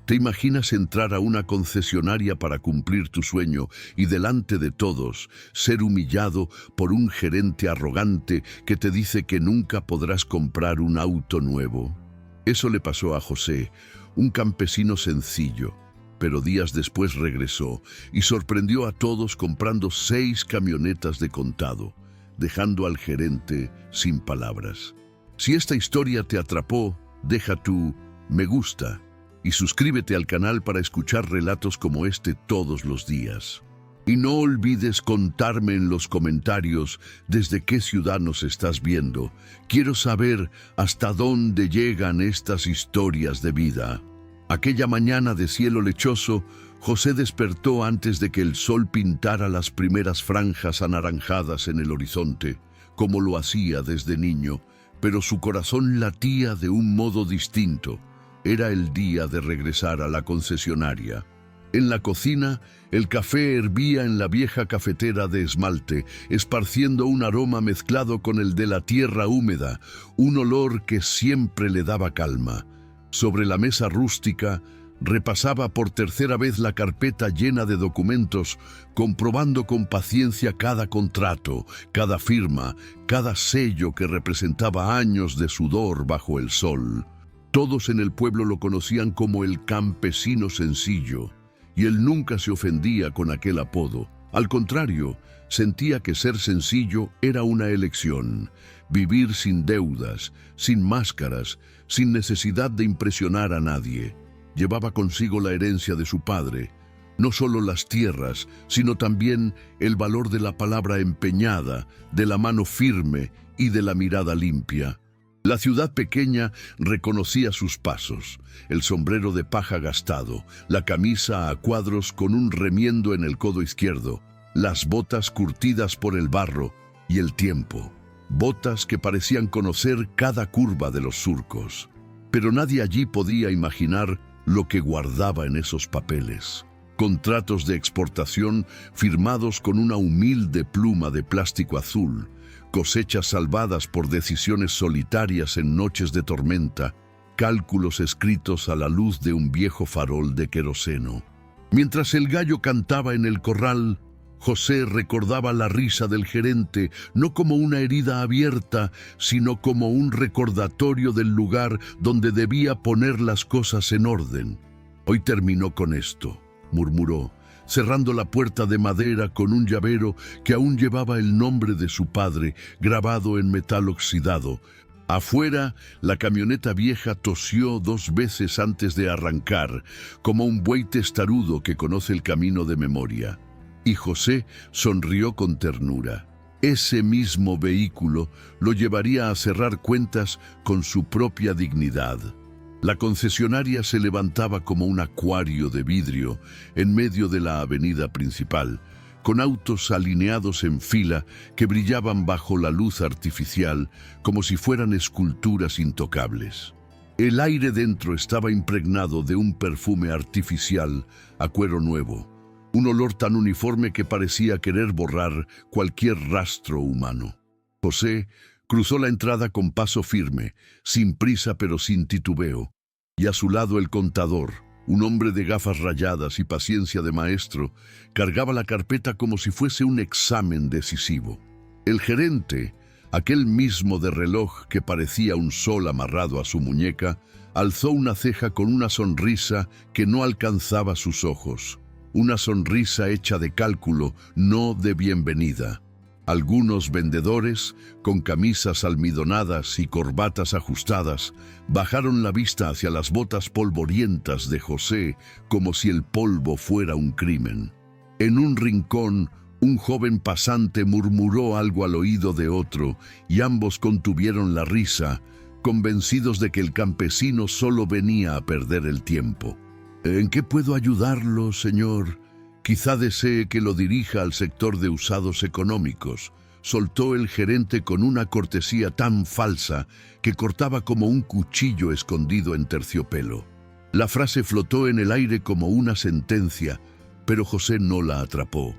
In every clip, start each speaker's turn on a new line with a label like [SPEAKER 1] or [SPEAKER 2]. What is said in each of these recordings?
[SPEAKER 1] ¿Te imaginas entrar a una concesionaria para cumplir tu sueño y delante de todos ser humillado por un gerente arrogante que te dice que nunca podrás comprar un auto nuevo? Eso le pasó a José, un campesino sencillo, pero días después regresó y sorprendió a todos comprando 6 camionetas de contado, dejando al gerente sin palabras. Si esta historia te atrapó, deja tu me gusta y suscríbete al canal para escuchar relatos como este todos los días. Y no olvides contarme en los comentarios desde qué ciudad nos estás viendo. Quiero saber hasta dónde llegan estas historias de vida. Aquella mañana de cielo lechoso, José despertó antes de que el sol pintara las primeras franjas anaranjadas en el horizonte, como lo hacía desde niño, pero su corazón latía de un modo distinto. Era el día de regresar a la concesionaria. En la cocina, el café hervía en la vieja cafetera de esmalte, esparciendo un aroma mezclado con el de la tierra húmeda, un olor que siempre le daba calma. Sobre la mesa rústica, repasaba por tercera vez la carpeta llena de documentos, comprobando con paciencia cada contrato, cada firma, cada sello que representaba años de sudor bajo el sol. Todos en el pueblo lo conocían como el campesino sencillo, y él nunca se ofendía con aquel apodo. Al contrario, sentía que ser sencillo era una elección, vivir sin deudas, sin máscaras, sin necesidad de impresionar a nadie. Llevaba consigo la herencia de su padre, no solo las tierras, sino también el valor de la palabra empeñada, de la mano firme y de la mirada limpia. La ciudad pequeña reconocía sus pasos, el sombrero de paja gastado, la camisa a cuadros con un remiendo en el codo izquierdo, las botas curtidas por el barro y el tiempo, botas que parecían conocer cada curva de los surcos. Pero nadie allí podía imaginar lo que guardaba en esos papeles. Contratos de exportación firmados con una humilde pluma de plástico azul, cosechas salvadas por decisiones solitarias en noches de tormenta, cálculos escritos a la luz de un viejo farol de queroseno. Mientras el gallo cantaba en el corral, José recordaba la risa del gerente, no como una herida abierta, sino como un recordatorio del lugar donde debía poner las cosas en orden. Hoy terminó con esto, murmuró, cerrando la puerta de madera con un llavero que aún llevaba el nombre de su padre grabado en metal oxidado. Afuera, la camioneta vieja tosió 2 veces antes de arrancar, como un buey testarudo que conoce el camino de memoria. Y José sonrió con ternura. Ese mismo vehículo lo llevaría a cerrar cuentas con su propia dignidad. La concesionaria se levantaba como un acuario de vidrio en medio de la avenida principal, con autos alineados en fila que brillaban bajo la luz artificial como si fueran esculturas intocables. El aire dentro estaba impregnado de un perfume artificial a cuero nuevo, un olor tan uniforme que parecía querer borrar cualquier rastro humano. José cruzó la entrada con paso firme, sin prisa pero sin titubeo, y a su lado el contador, un hombre de gafas rayadas y paciencia de maestro, cargaba la carpeta como si fuese un examen decisivo. El gerente, aquel mismo de reloj que parecía un sol amarrado a su muñeca, alzó una ceja con una sonrisa que no alcanzaba sus ojos. Una sonrisa hecha de cálculo, no de bienvenida. Algunos vendedores, con camisas almidonadas y corbatas ajustadas, bajaron la vista hacia las botas polvorientas de José como si el polvo fuera un crimen. En un rincón, un joven pasante murmuró algo al oído de otro y ambos contuvieron la risa, convencidos de que el campesino solo venía a perder el tiempo. ¿En qué puedo ayudarlo, señor? Quizá desee que lo dirija al sector de usados económicos, soltó el gerente con una cortesía tan falsa que cortaba como un cuchillo escondido en terciopelo. La frase flotó en el aire como una sentencia, pero José no la atrapó.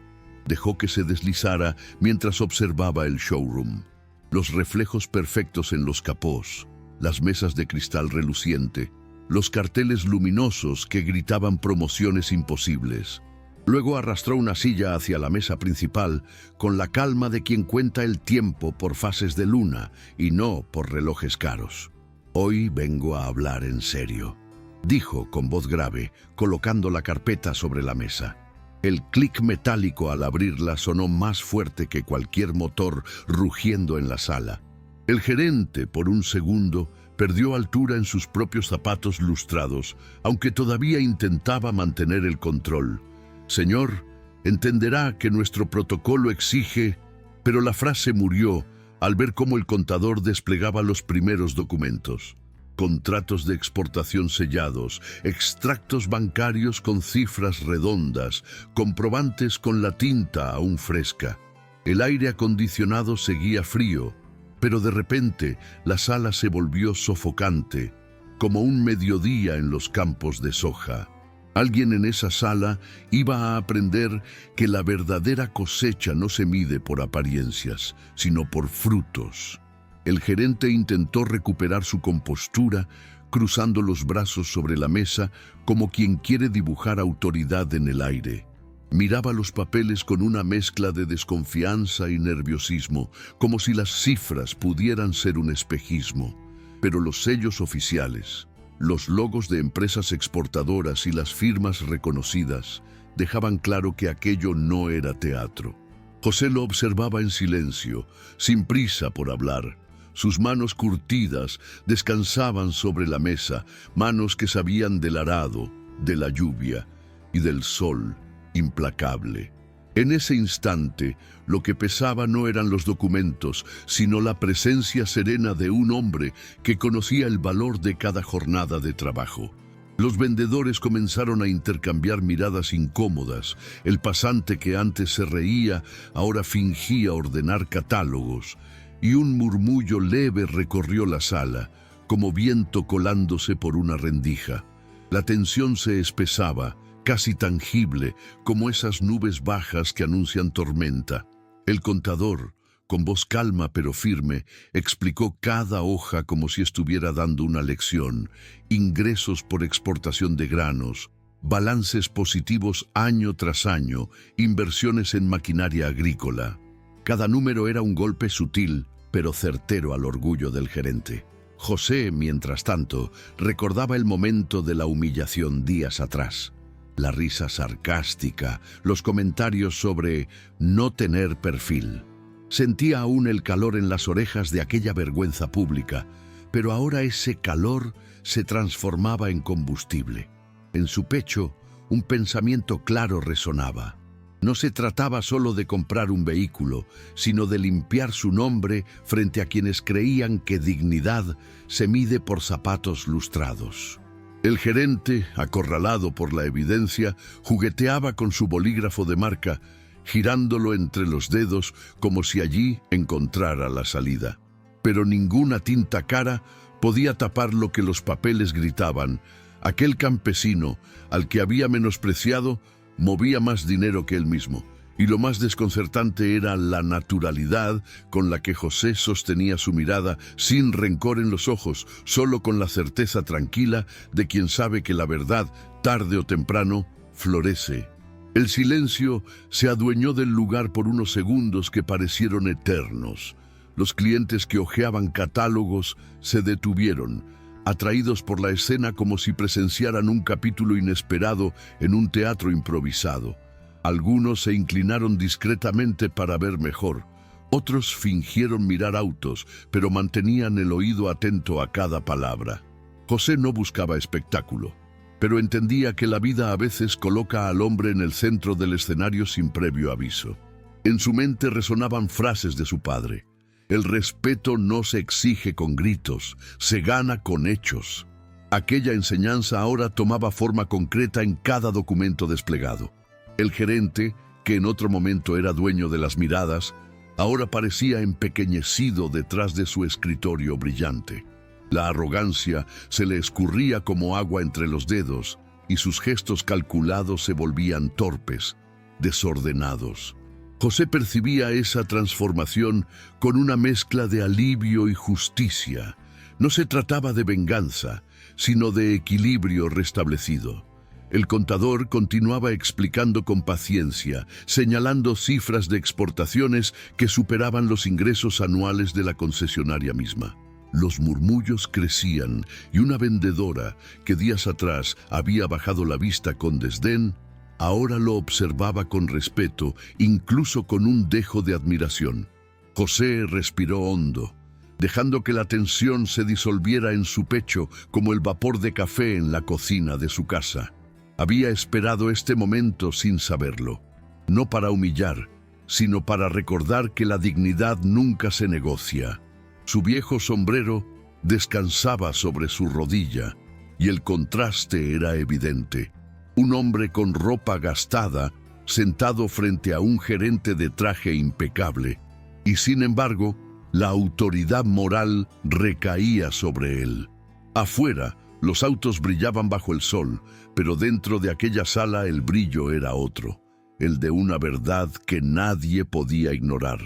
[SPEAKER 1] Dejó que se deslizara mientras observaba el showroom. Los reflejos perfectos en los capós, las mesas de cristal reluciente, los carteles luminosos que gritaban promociones imposibles. Luego arrastró una silla hacia la mesa principal con la calma de quien cuenta el tiempo por fases de luna y no por relojes caros. «Hoy vengo a hablar en serio», dijo con voz grave, colocando la carpeta sobre la mesa. El clic metálico al abrirla sonó más fuerte que cualquier motor rugiendo en la sala. El gerente, por un segundo, perdió altura en sus propios zapatos lustrados, aunque todavía intentaba mantener el control. «Señor, entenderá que nuestro protocolo exige...» Pero la frase murió al ver cómo el contador desplegaba los primeros documentos. Contratos de exportación sellados, extractos bancarios con cifras redondas, comprobantes con la tinta aún fresca. El aire acondicionado seguía frío, pero de repente la sala se volvió sofocante, como un mediodía en los campos de soja. Alguien en esa sala iba a aprender que la verdadera cosecha no se mide por apariencias, sino por frutos. El gerente intentó recuperar su compostura, cruzando los brazos sobre la mesa como quien quiere dibujar autoridad en el aire. Miraba los papeles con una mezcla de desconfianza y nerviosismo, como si las cifras pudieran ser un espejismo. Pero los sellos oficiales, los logos de empresas exportadoras y las firmas reconocidas dejaban claro que aquello no era teatro. José lo observaba en silencio, sin prisa por hablar. Sus manos curtidas descansaban sobre la mesa, manos que sabían del arado, de la lluvia y del sol implacable. En ese instante, lo que pesaba no eran los documentos, sino la presencia serena de un hombre que conocía el valor de cada jornada de trabajo. Los vendedores comenzaron a intercambiar miradas incómodas. El pasante que antes se reía, ahora fingía ordenar catálogos, y un murmullo leve recorrió la sala, como viento colándose por una rendija. La tensión se espesaba, casi tangible, como esas nubes bajas que anuncian tormenta. El contador, con voz calma pero firme, explicó cada hoja como si estuviera dando una lección: ingresos por exportación de granos, balances positivos año tras año, inversiones en maquinaria agrícola. Cada número era un golpe sutil, pero certero al orgullo del gerente. José, mientras tanto, recordaba el momento de la humillación días atrás. La risa sarcástica, los comentarios sobre no tener perfil. Sentía aún el calor en las orejas de aquella vergüenza pública, pero ahora ese calor se transformaba en combustible. En su pecho, un pensamiento claro resonaba. No se trataba solo de comprar un vehículo, sino de limpiar su nombre frente a quienes creían que dignidad se mide por zapatos lustrados. El gerente, acorralado por la evidencia, jugueteaba con su bolígrafo de marca, girándolo entre los dedos como si allí encontrara la salida. Pero ninguna tinta cara podía tapar lo que los papeles gritaban. Aquel campesino, al que había menospreciado, movía más dinero que él mismo. Y lo más desconcertante era la naturalidad con la que José sostenía su mirada, sin rencor en los ojos, solo con la certeza tranquila de quien sabe que la verdad, tarde o temprano, florece. El silencio se adueñó del lugar por unos segundos que parecieron eternos. Los clientes que hojeaban catálogos se detuvieron, atraídos por la escena como si presenciaran un capítulo inesperado en un teatro improvisado. Algunos se inclinaron discretamente para ver mejor. Otros fingieron mirar autos, pero mantenían el oído atento a cada palabra. José no buscaba espectáculo, pero entendía que la vida a veces coloca al hombre en el centro del escenario sin previo aviso. En su mente resonaban frases de su padre. El respeto no se exige con gritos, se gana con hechos. Aquella enseñanza ahora tomaba forma concreta en cada documento desplegado. El gerente, que en otro momento era dueño de las miradas, ahora parecía empequeñecido detrás de su escritorio brillante. La arrogancia se le escurría como agua entre los dedos y sus gestos calculados se volvían torpes, desordenados. José percibía esa transformación con una mezcla de alivio y justicia. No se trataba de venganza, sino de equilibrio restablecido. El contador continuaba explicando con paciencia, señalando cifras de exportaciones que superaban los ingresos anuales de la concesionaria misma. Los murmullos crecían y una vendedora que días atrás había bajado la vista con desdén, ahora lo observaba con respeto, incluso con un dejo de admiración. José respiró hondo, dejando que la tensión se disolviera en su pecho como el vapor de café en la cocina de su casa. Había esperado este momento sin saberlo, no para humillar, sino para recordar que la dignidad nunca se negocia. Su viejo sombrero descansaba sobre su rodilla y el contraste era evidente. Un hombre con ropa gastada, sentado frente a un gerente de traje impecable, y sin embargo, la autoridad moral recaía sobre él. Afuera, los autos brillaban bajo el sol, pero dentro de aquella sala el brillo era otro, el de una verdad que nadie podía ignorar.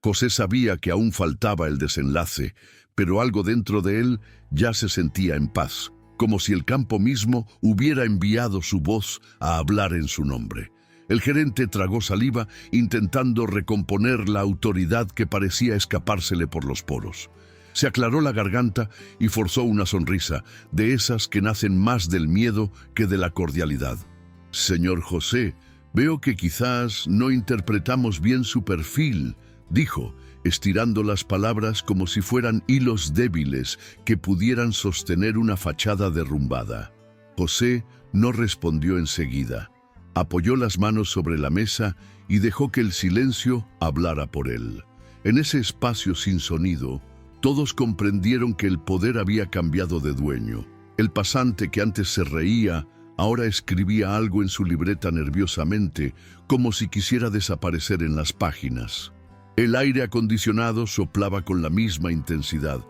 [SPEAKER 1] José sabía que aún faltaba el desenlace, pero algo dentro de él ya se sentía en paz, como si el campo mismo hubiera enviado su voz a hablar en su nombre. El gerente tragó saliva, intentando recomponer la autoridad que parecía escapársele por los poros. Se aclaró la garganta y forzó una sonrisa, de esas que nacen más del miedo que de la cordialidad. «Señor José, veo que quizás no interpretamos bien su perfil», dijo, estirando las palabras como si fueran hilos débiles que pudieran sostener una fachada derrumbada. José no respondió enseguida. Apoyó las manos sobre la mesa y dejó que el silencio hablara por él. En ese espacio sin sonido, todos comprendieron que el poder había cambiado de dueño. El pasante que antes se reía, ahora escribía algo en su libreta nerviosamente, como si quisiera desaparecer en las páginas. El aire acondicionado soplaba con la misma intensidad,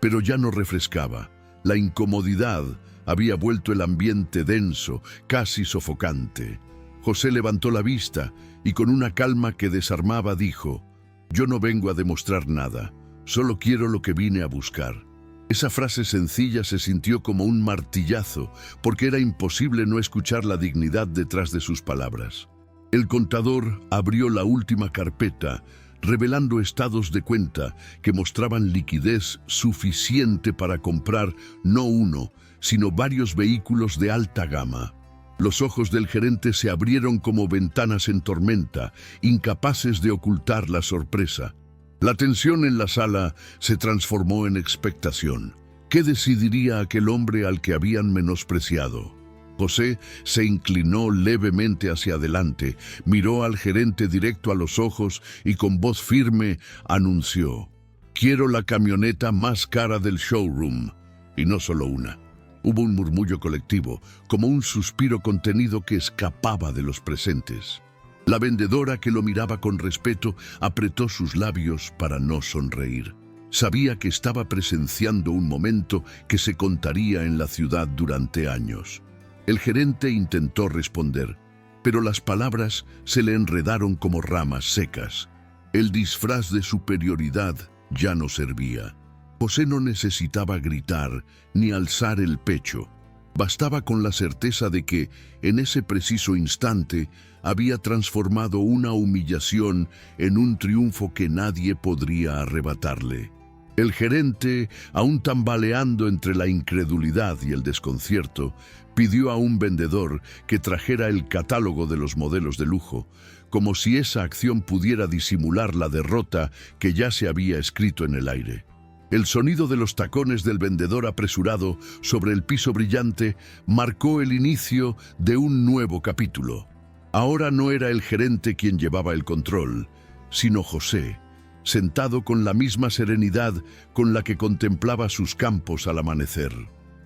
[SPEAKER 1] pero ya no refrescaba. La incomodidad había vuelto el ambiente denso, casi sofocante. José levantó la vista y con una calma que desarmaba dijo: «Yo no vengo a demostrar nada, solo quiero lo que vine a buscar». Esa frase sencilla se sintió como un martillazo, porque era imposible no escuchar la dignidad detrás de sus palabras. El contador abrió la última carpeta, revelando estados de cuenta que mostraban liquidez suficiente para comprar no uno, sino varios vehículos de alta gama. Los ojos del gerente se abrieron como ventanas en tormenta, incapaces de ocultar la sorpresa. La tensión en la sala se transformó en expectación. ¿Qué decidiría aquel hombre al que habían menospreciado? José se inclinó levemente hacia adelante, miró al gerente directo a los ojos y con voz firme anunció: «Quiero la camioneta más cara del showroom». Y no solo una. Hubo un murmullo colectivo, como un suspiro contenido que escapaba de los presentes. La vendedora, que lo miraba con respeto, apretó sus labios para no sonreír. Sabía que estaba presenciando un momento que se contaría en la ciudad durante años. El gerente intentó responder, pero las palabras se le enredaron como ramas secas. El disfraz de superioridad ya no servía. José no necesitaba gritar ni alzar el pecho. Bastaba con la certeza de que, en ese preciso instante, había transformado una humillación en un triunfo que nadie podría arrebatarle. El gerente, aún tambaleando entre la incredulidad y el desconcierto, pidió a un vendedor que trajera el catálogo de los modelos de lujo, como si esa acción pudiera disimular la derrota que ya se había escrito en el aire. El sonido de los tacones del vendedor apresurado sobre el piso brillante marcó el inicio de un nuevo capítulo. Ahora no era el gerente quien llevaba el control, sino José, sentado con la misma serenidad con la que contemplaba sus campos al amanecer.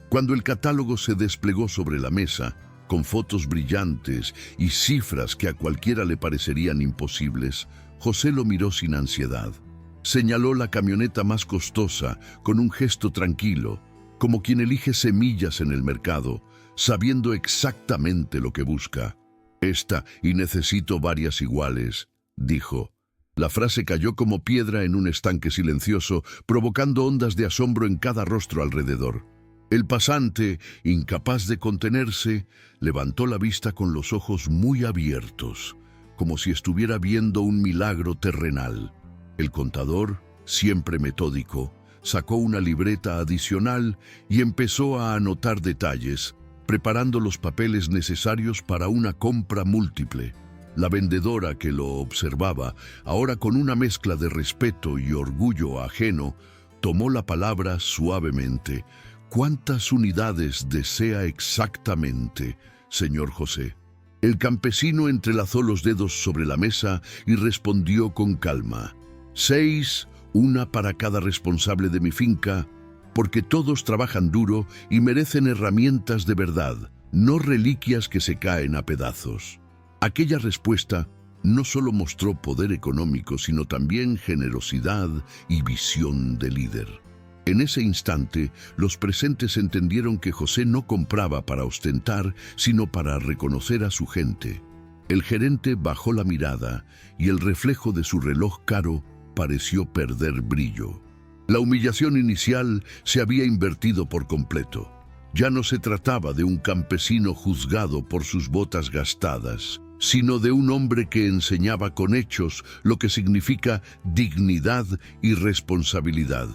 [SPEAKER 1] Cuando el catálogo se desplegó sobre la mesa, con fotos brillantes y cifras que a cualquiera le parecerían imposibles, José lo miró sin ansiedad. Señaló la camioneta más costosa con un gesto tranquilo, como quien elige semillas en el mercado, sabiendo exactamente lo que busca. «Esta, y necesito varias iguales», dijo. La frase cayó como piedra en un estanque silencioso, provocando ondas de asombro en cada rostro alrededor. El pasante, incapaz de contenerse, levantó la vista con los ojos muy abiertos, como si estuviera viendo un milagro terrenal. El contador, siempre metódico, sacó una libreta adicional y empezó a anotar detalles, preparando los papeles necesarios para una compra múltiple. La vendedora que lo observaba, ahora con una mezcla de respeto y orgullo ajeno, tomó la palabra suavemente. ¿Cuántas unidades desea exactamente, señor José? El campesino entrelazó los dedos sobre la mesa y respondió con calma. 6, una para cada responsable de mi finca, porque todos trabajan duro y merecen herramientas de verdad, no reliquias que se caen a pedazos. Aquella respuesta no solo mostró poder económico, sino también generosidad y visión de líder. En ese instante, los presentes entendieron que José no compraba para ostentar, sino para reconocer a su gente. El gerente bajó la mirada y el reflejo de su reloj caro pareció perder brillo. La humillación inicial se había invertido por completo. Ya no se trataba de un campesino juzgado por sus botas gastadas, sino de un hombre que enseñaba con hechos lo que significa dignidad y responsabilidad.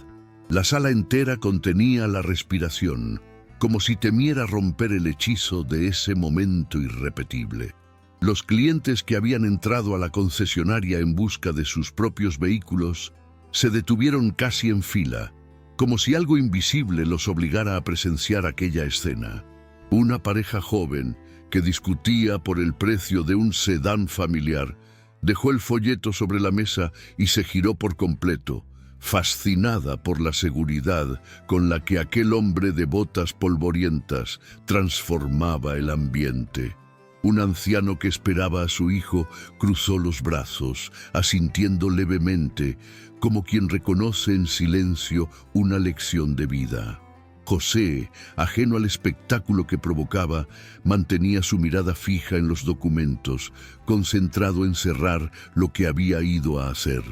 [SPEAKER 1] La sala entera contenía la respiración, como si temiera romper el hechizo de ese momento irrepetible. Los clientes que habían entrado a la concesionaria en busca de sus propios vehículos se detuvieron casi en fila, como si algo invisible los obligara a presenciar aquella escena. Una pareja joven que discutía por el precio de un sedán familiar dejó el folleto sobre la mesa y se giró por completo, fascinada por la seguridad con la que aquel hombre de botas polvorientas transformaba el ambiente. Un anciano que esperaba a su hijo cruzó los brazos, asintiendo levemente, como quien reconoce en silencio una lección de vida. José, ajeno al espectáculo que provocaba, mantenía su mirada fija en los documentos, concentrado en cerrar lo que había ido a hacer.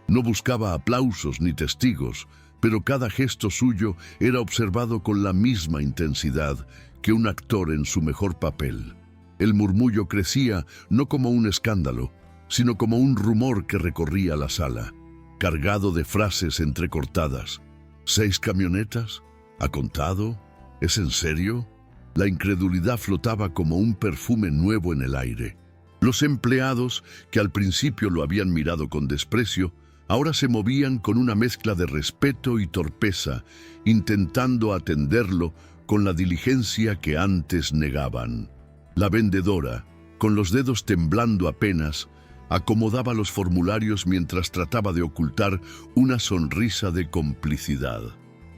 [SPEAKER 1] No buscaba aplausos ni testigos, pero cada gesto suyo era observado con la misma intensidad que un actor en su mejor papel. El murmullo crecía no como un escándalo, sino como un rumor que recorría la sala, cargado de frases entrecortadas. ¿6 camionetas? ¿Ha contado? ¿Es en serio? La incredulidad flotaba como un perfume nuevo en el aire. Los empleados, que al principio lo habían mirado con desprecio, ahora se movían con una mezcla de respeto y torpeza, intentando atenderlo con la diligencia que antes negaban. La vendedora, con los dedos temblando apenas, acomodaba los formularios mientras trataba de ocultar una sonrisa de complicidad.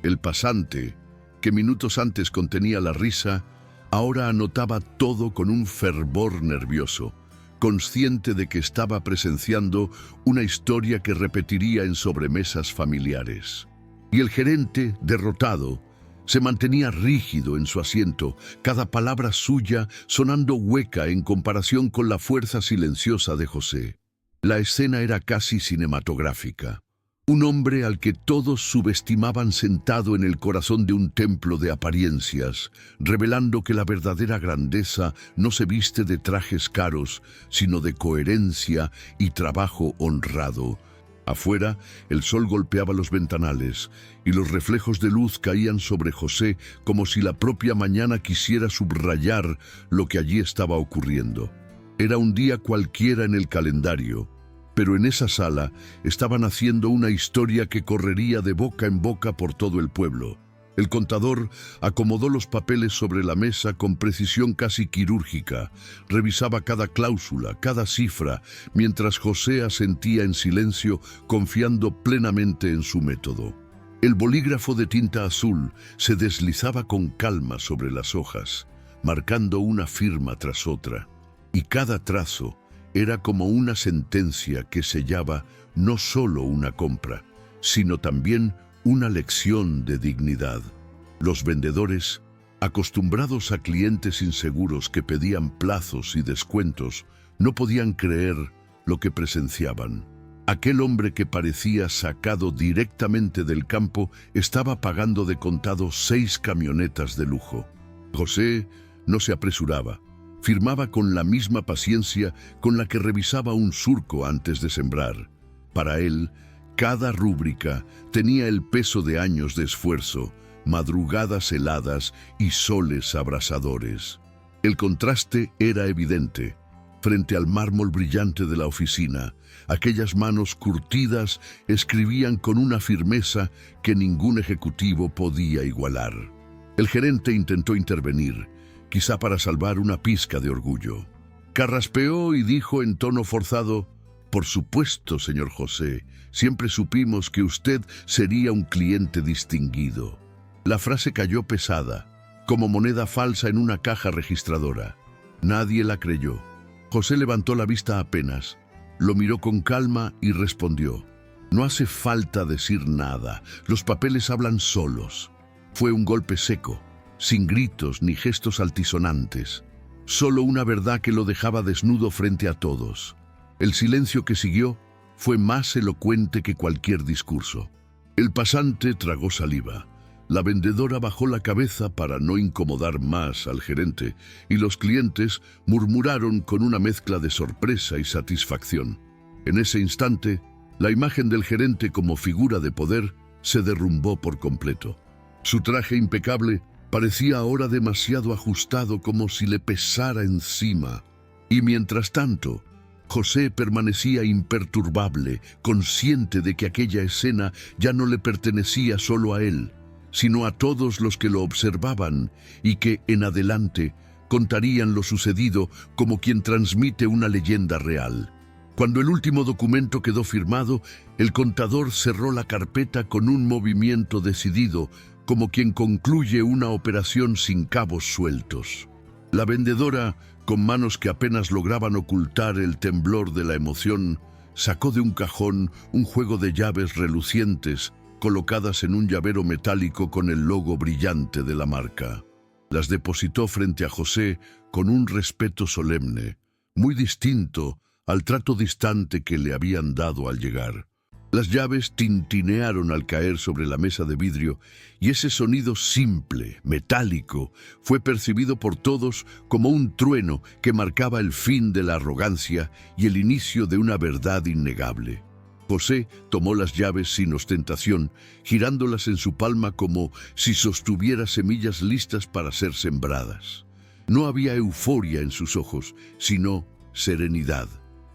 [SPEAKER 1] El pasante, que minutos antes contenía la risa, ahora anotaba todo con un fervor nervioso, consciente de que estaba presenciando una historia que repetiría en sobremesas familiares. Y el gerente, derrotado, se mantenía rígido en su asiento, cada palabra suya sonando hueca en comparación con la fuerza silenciosa de José. La escena era casi cinematográfica. Un hombre al que todos subestimaban sentado en el corazón de un templo de apariencias, revelando que la verdadera grandeza no se viste de trajes caros, sino de coherencia y trabajo honrado. Afuera, el sol golpeaba los ventanales y los reflejos de luz caían sobre José como si la propia mañana quisiera subrayar lo que allí estaba ocurriendo. Era un día cualquiera en el calendario, pero en esa sala estaban haciendo una historia que correría de boca en boca por todo el pueblo. El contador acomodó los papeles sobre la mesa con precisión casi quirúrgica, revisaba cada cláusula, cada cifra, mientras José asentía en silencio, confiando plenamente en su método. El bolígrafo de tinta azul se deslizaba con calma sobre las hojas, marcando una firma tras otra, y cada trazo era como una sentencia que sellaba no solo una compra, sino también una lección de dignidad. Los vendedores, acostumbrados a clientes inseguros que pedían plazos y descuentos, no podían creer lo que presenciaban. Aquel hombre que parecía sacado directamente del campo estaba pagando de contado 6 camionetas de lujo. José no se apresuraba. Firmaba con la misma paciencia con la que revisaba un surco antes de sembrar. Para él, cada rúbrica tenía el peso de años de esfuerzo, madrugadas heladas y soles abrasadores. El contraste era evidente. Frente al mármol brillante de la oficina, aquellas manos curtidas escribían con una firmeza que ningún ejecutivo podía igualar. El gerente intentó intervenir, quizá para salvar una pizca de orgullo. Carraspeó y dijo en tono forzado: «Por supuesto, señor José, siempre supimos que usted sería un cliente distinguido». La frase cayó pesada, como moneda falsa en una caja registradora. Nadie la creyó. José levantó la vista apenas, lo miró con calma y respondió: «No hace falta decir nada, los papeles hablan solos». Fue un golpe seco, sin gritos ni gestos altisonantes, solo una verdad que lo dejaba desnudo frente a todos. El silencio que siguió fue más elocuente que cualquier discurso. El pasante tragó saliva. La vendedora bajó la cabeza para no incomodar más al gerente, y los clientes murmuraron con una mezcla de sorpresa y satisfacción. En ese instante, la imagen del gerente como figura de poder se derrumbó por completo. Su traje impecable parecía ahora demasiado ajustado, como si le pesara encima. Y mientras tanto, José permanecía imperturbable, consciente de que aquella escena ya no le pertenecía solo a él, sino a todos los que lo observaban y que, en adelante, contarían lo sucedido como quien transmite una leyenda real. Cuando el último documento quedó firmado, el contador cerró la carpeta con un movimiento decidido, como quien concluye una operación sin cabos sueltos. La vendedora, con manos que apenas lograban ocultar el temblor de la emoción, sacó de un cajón un juego de llaves relucientes, colocadas en un llavero metálico con el logo brillante de la marca. Las depositó frente a José con un respeto solemne, muy distinto al trato distante que le habían dado al llegar. Las llaves tintinearon al caer sobre la mesa de vidrio, y ese sonido simple, metálico, fue percibido por todos como un trueno que marcaba el fin de la arrogancia y el inicio de una verdad innegable. José tomó las llaves sin ostentación, girándolas en su palma como si sostuviera semillas listas para ser sembradas. No había euforia en sus ojos, sino serenidad.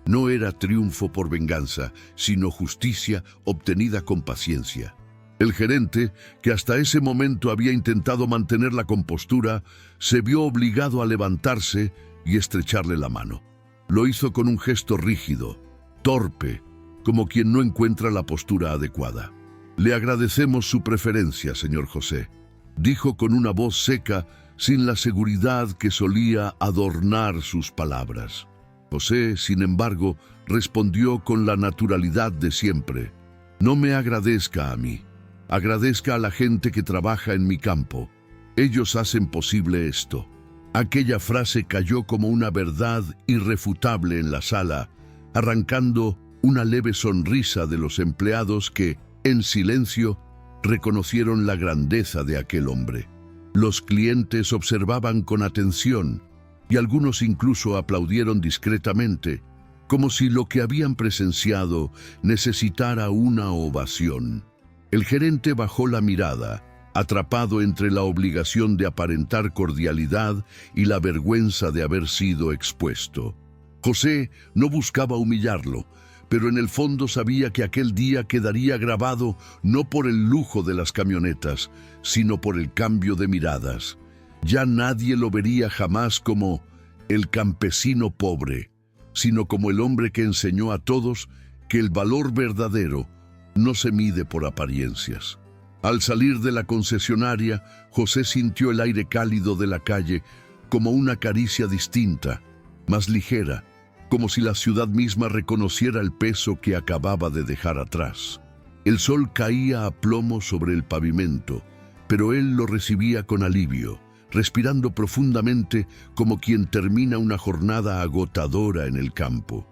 [SPEAKER 1] No era triunfo por venganza, sino justicia obtenida con paciencia. El gerente, que hasta ese momento había intentado mantener la compostura, se vio obligado a levantarse y estrecharle la mano. Lo hizo con un gesto rígido, torpe, como quien no encuentra la postura adecuada. «Le agradecemos su preferencia, señor José», dijo con una voz seca, sin la seguridad que solía adornar sus palabras. José, sin embargo, respondió con la naturalidad de siempre: «No me agradezca a mí, agradezca a la gente que trabaja en mi campo. Ellos hacen posible esto». Aquella frase cayó como una verdad irrefutable en la sala, arrancando una leve sonrisa de los empleados que, en silencio, reconocieron la grandeza de aquel hombre. Los clientes observaban con atención, y algunos incluso aplaudieron discretamente, como si lo que habían presenciado necesitara una ovación. El gerente bajó la mirada, atrapado entre la obligación de aparentar cordialidad y la vergüenza de haber sido expuesto. José no buscaba humillarlo, pero en el fondo sabía que aquel día quedaría grabado no por el lujo de las camionetas, sino por el cambio de miradas. Ya nadie lo vería jamás como el campesino pobre, sino como el hombre que enseñó a todos que el valor verdadero no se mide por apariencias. Al salir de la concesionaria, José sintió el aire cálido de la calle como una caricia distinta, más ligera, como si la ciudad misma reconociera el peso que acababa de dejar atrás. El sol caía a plomo sobre el pavimento, pero él lo recibía con alivio, respirando profundamente como quien termina una jornada agotadora en el campo.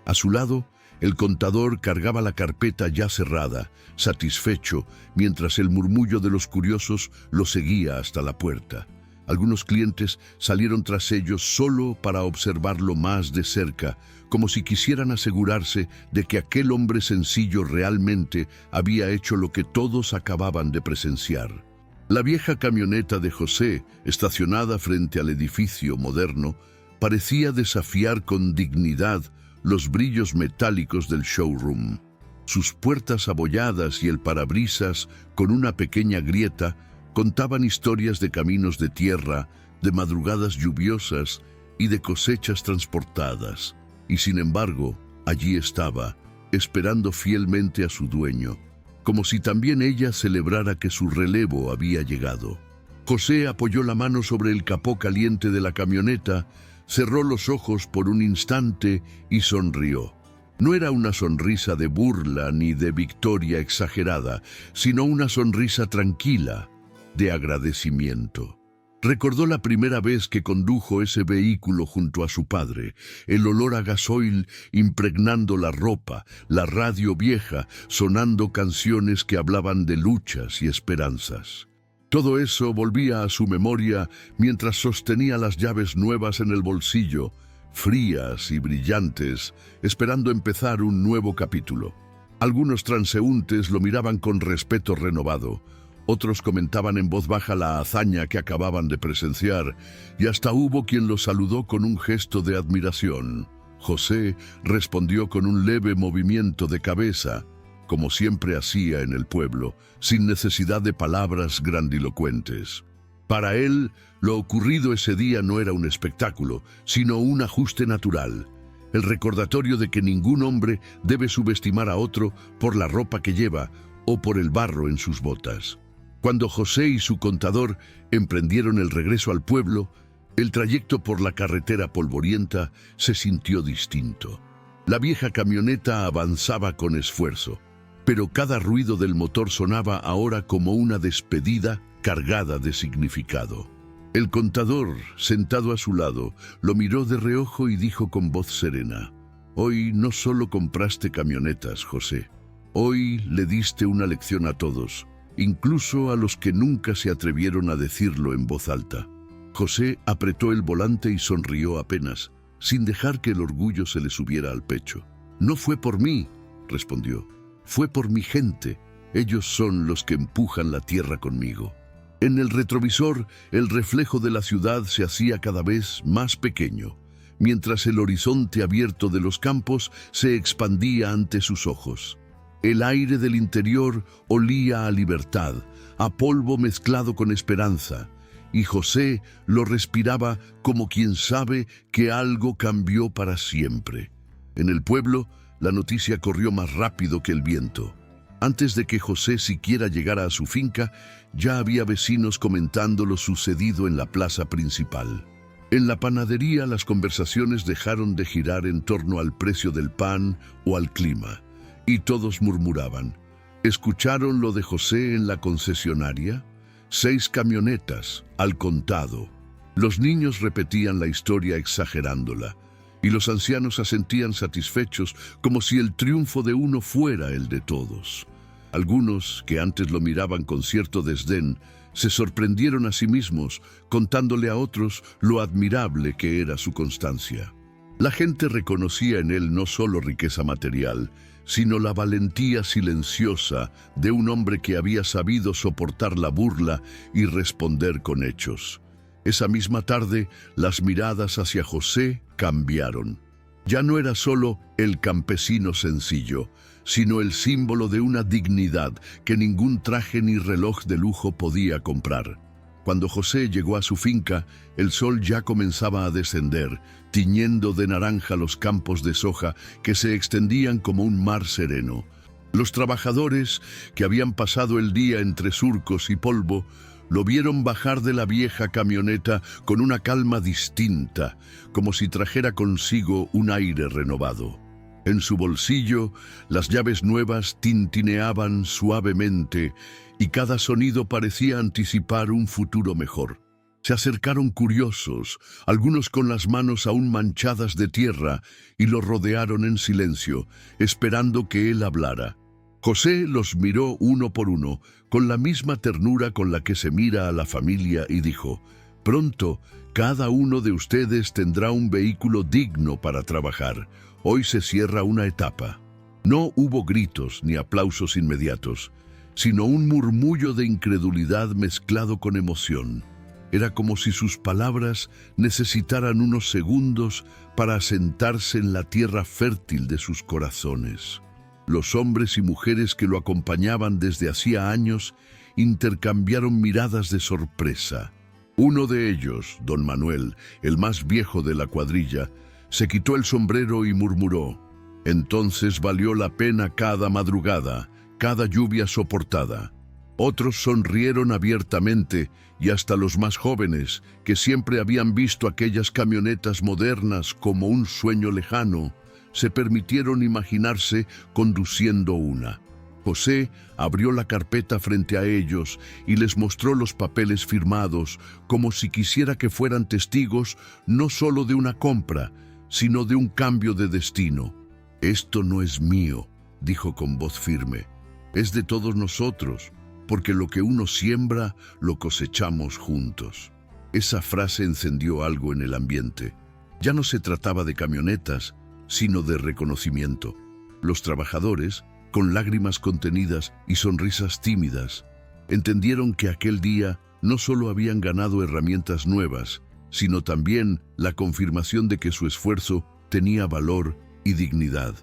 [SPEAKER 1] A su lado, el contador cargaba la carpeta ya cerrada, satisfecho, mientras el murmullo de los curiosos lo seguía hasta la puerta. Algunos clientes salieron tras ellos solo para observarlo más de cerca, como si quisieran asegurarse de que aquel hombre sencillo realmente había hecho lo que todos acababan de presenciar. La vieja camioneta de José, estacionada frente al edificio moderno, parecía desafiar con dignidad los brillos metálicos del showroom. Sus puertas abolladas y el parabrisas, con una pequeña grieta, contaban historias de caminos de tierra, de madrugadas lluviosas y de cosechas transportadas. Y sin embargo, allí estaba, esperando fielmente a su dueño, como si también ella celebrara que su relevo había llegado. José apoyó la mano sobre el capó caliente de la camioneta, cerró los ojos por un instante y sonrió. No era una sonrisa de burla ni de victoria exagerada, sino una sonrisa tranquila, de agradecimiento. Recordó la primera vez que condujo ese vehículo junto a su padre, el olor a gasoil impregnando la ropa, la radio vieja sonando canciones que hablaban de luchas y esperanzas. Todo eso volvía a su memoria mientras sostenía las llaves nuevas en el bolsillo, frías y brillantes, esperando empezar un nuevo capítulo. Algunos transeúntes lo miraban con respeto renovado. Otros comentaban en voz baja la hazaña que acababan de presenciar, y hasta hubo quien lo saludó con un gesto de admiración. José respondió con un leve movimiento de cabeza, como siempre hacía en el pueblo, sin necesidad de palabras grandilocuentes. Para él, lo ocurrido ese día no era un espectáculo, sino un ajuste natural, el recordatorio de que ningún hombre debe subestimar a otro por la ropa que lleva o por el barro en sus botas. Cuando José y su contador emprendieron el regreso al pueblo, el trayecto por la carretera polvorienta se sintió distinto. La vieja camioneta avanzaba con esfuerzo, pero cada ruido del motor sonaba ahora como una despedida cargada de significado. El contador, sentado a su lado, lo miró de reojo y dijo con voz serena: «Hoy no solo compraste camionetas, José. Hoy le diste una lección a todos, incluso a los que nunca se atrevieron a decirlo en voz alta». José apretó el volante y sonrió apenas, sin dejar que el orgullo se le subiera al pecho. «No fue por mí», respondió. «Fue por mi gente. Ellos son los que empujan la tierra conmigo». En el retrovisor, el reflejo de la ciudad se hacía cada vez más pequeño, mientras el horizonte abierto de los campos se expandía ante sus ojos. El aire del interior olía a libertad, a polvo mezclado con esperanza, y José lo respiraba como quien sabe que algo cambió para siempre. En el pueblo, la noticia corrió más rápido que el viento. Antes de que José siquiera llegara a su finca, ya había vecinos comentando lo sucedido en la plaza principal. En la panadería, las conversaciones dejaron de girar en torno al precio del pan o al clima, y todos murmuraban: ¿escucharon lo de José en la concesionaria? 6 camionetas, al contado. Los niños repetían la historia exagerándola, y los ancianos asentían satisfechos como si el triunfo de uno fuera el de todos. Algunos, que antes lo miraban con cierto desdén, se sorprendieron a sí mismos, contándole a otros lo admirable que era su constancia. La gente reconocía en él no solo riqueza material, sino la valentía silenciosa de un hombre que había sabido soportar la burla y responder con hechos. Esa misma tarde, las miradas hacia José cambiaron. Ya no era solo el campesino sencillo, sino el símbolo de una dignidad que ningún traje ni reloj de lujo podía comprar. Cuando José llegó a su finca, el sol ya comenzaba a descender, tiñendo de naranja los campos de soja que se extendían como un mar sereno. Los trabajadores, que habían pasado el día entre surcos y polvo, lo vieron bajar de la vieja camioneta con una calma distinta, como si trajera consigo un aire renovado. En su bolsillo, las llaves nuevas tintineaban suavemente y cada sonido parecía anticipar un futuro mejor. Se acercaron curiosos, algunos con las manos aún manchadas de tierra, y lo rodearon en silencio, esperando que él hablara. José los miró uno por uno, con la misma ternura con la que se mira a la familia, y dijo: «Pronto, cada uno de ustedes tendrá un vehículo digno para trabajar. Hoy se cierra una etapa». No hubo gritos ni aplausos inmediatos, sino un murmullo de incredulidad mezclado con emoción. Era como si sus palabras necesitaran unos segundos para asentarse en la tierra fértil de sus corazones. Los hombres y mujeres que lo acompañaban desde hacía años intercambiaron miradas de sorpresa. Uno de ellos, don Manuel, el más viejo de la cuadrilla, se quitó el sombrero y murmuró: «Entonces valió la pena cada madrugada, cada lluvia soportada». Otros sonrieron abiertamente, y hasta los más jóvenes, que siempre habían visto aquellas camionetas modernas como un sueño lejano, se permitieron imaginarse conduciendo una. José abrió la carpeta frente a ellos y les mostró los papeles firmados, como si quisiera que fueran testigos no solo de una compra, sino de un cambio de destino. «Esto no es mío», dijo con voz firme, «es de todos nosotros, porque lo que uno siembra, lo cosechamos juntos». Esa frase encendió algo en el ambiente. Ya no se trataba de camionetas, sino de reconocimiento. Los trabajadores, con lágrimas contenidas y sonrisas tímidas, entendieron que aquel día no solo habían ganado herramientas nuevas, sino también la confirmación de que su esfuerzo tenía valor y dignidad.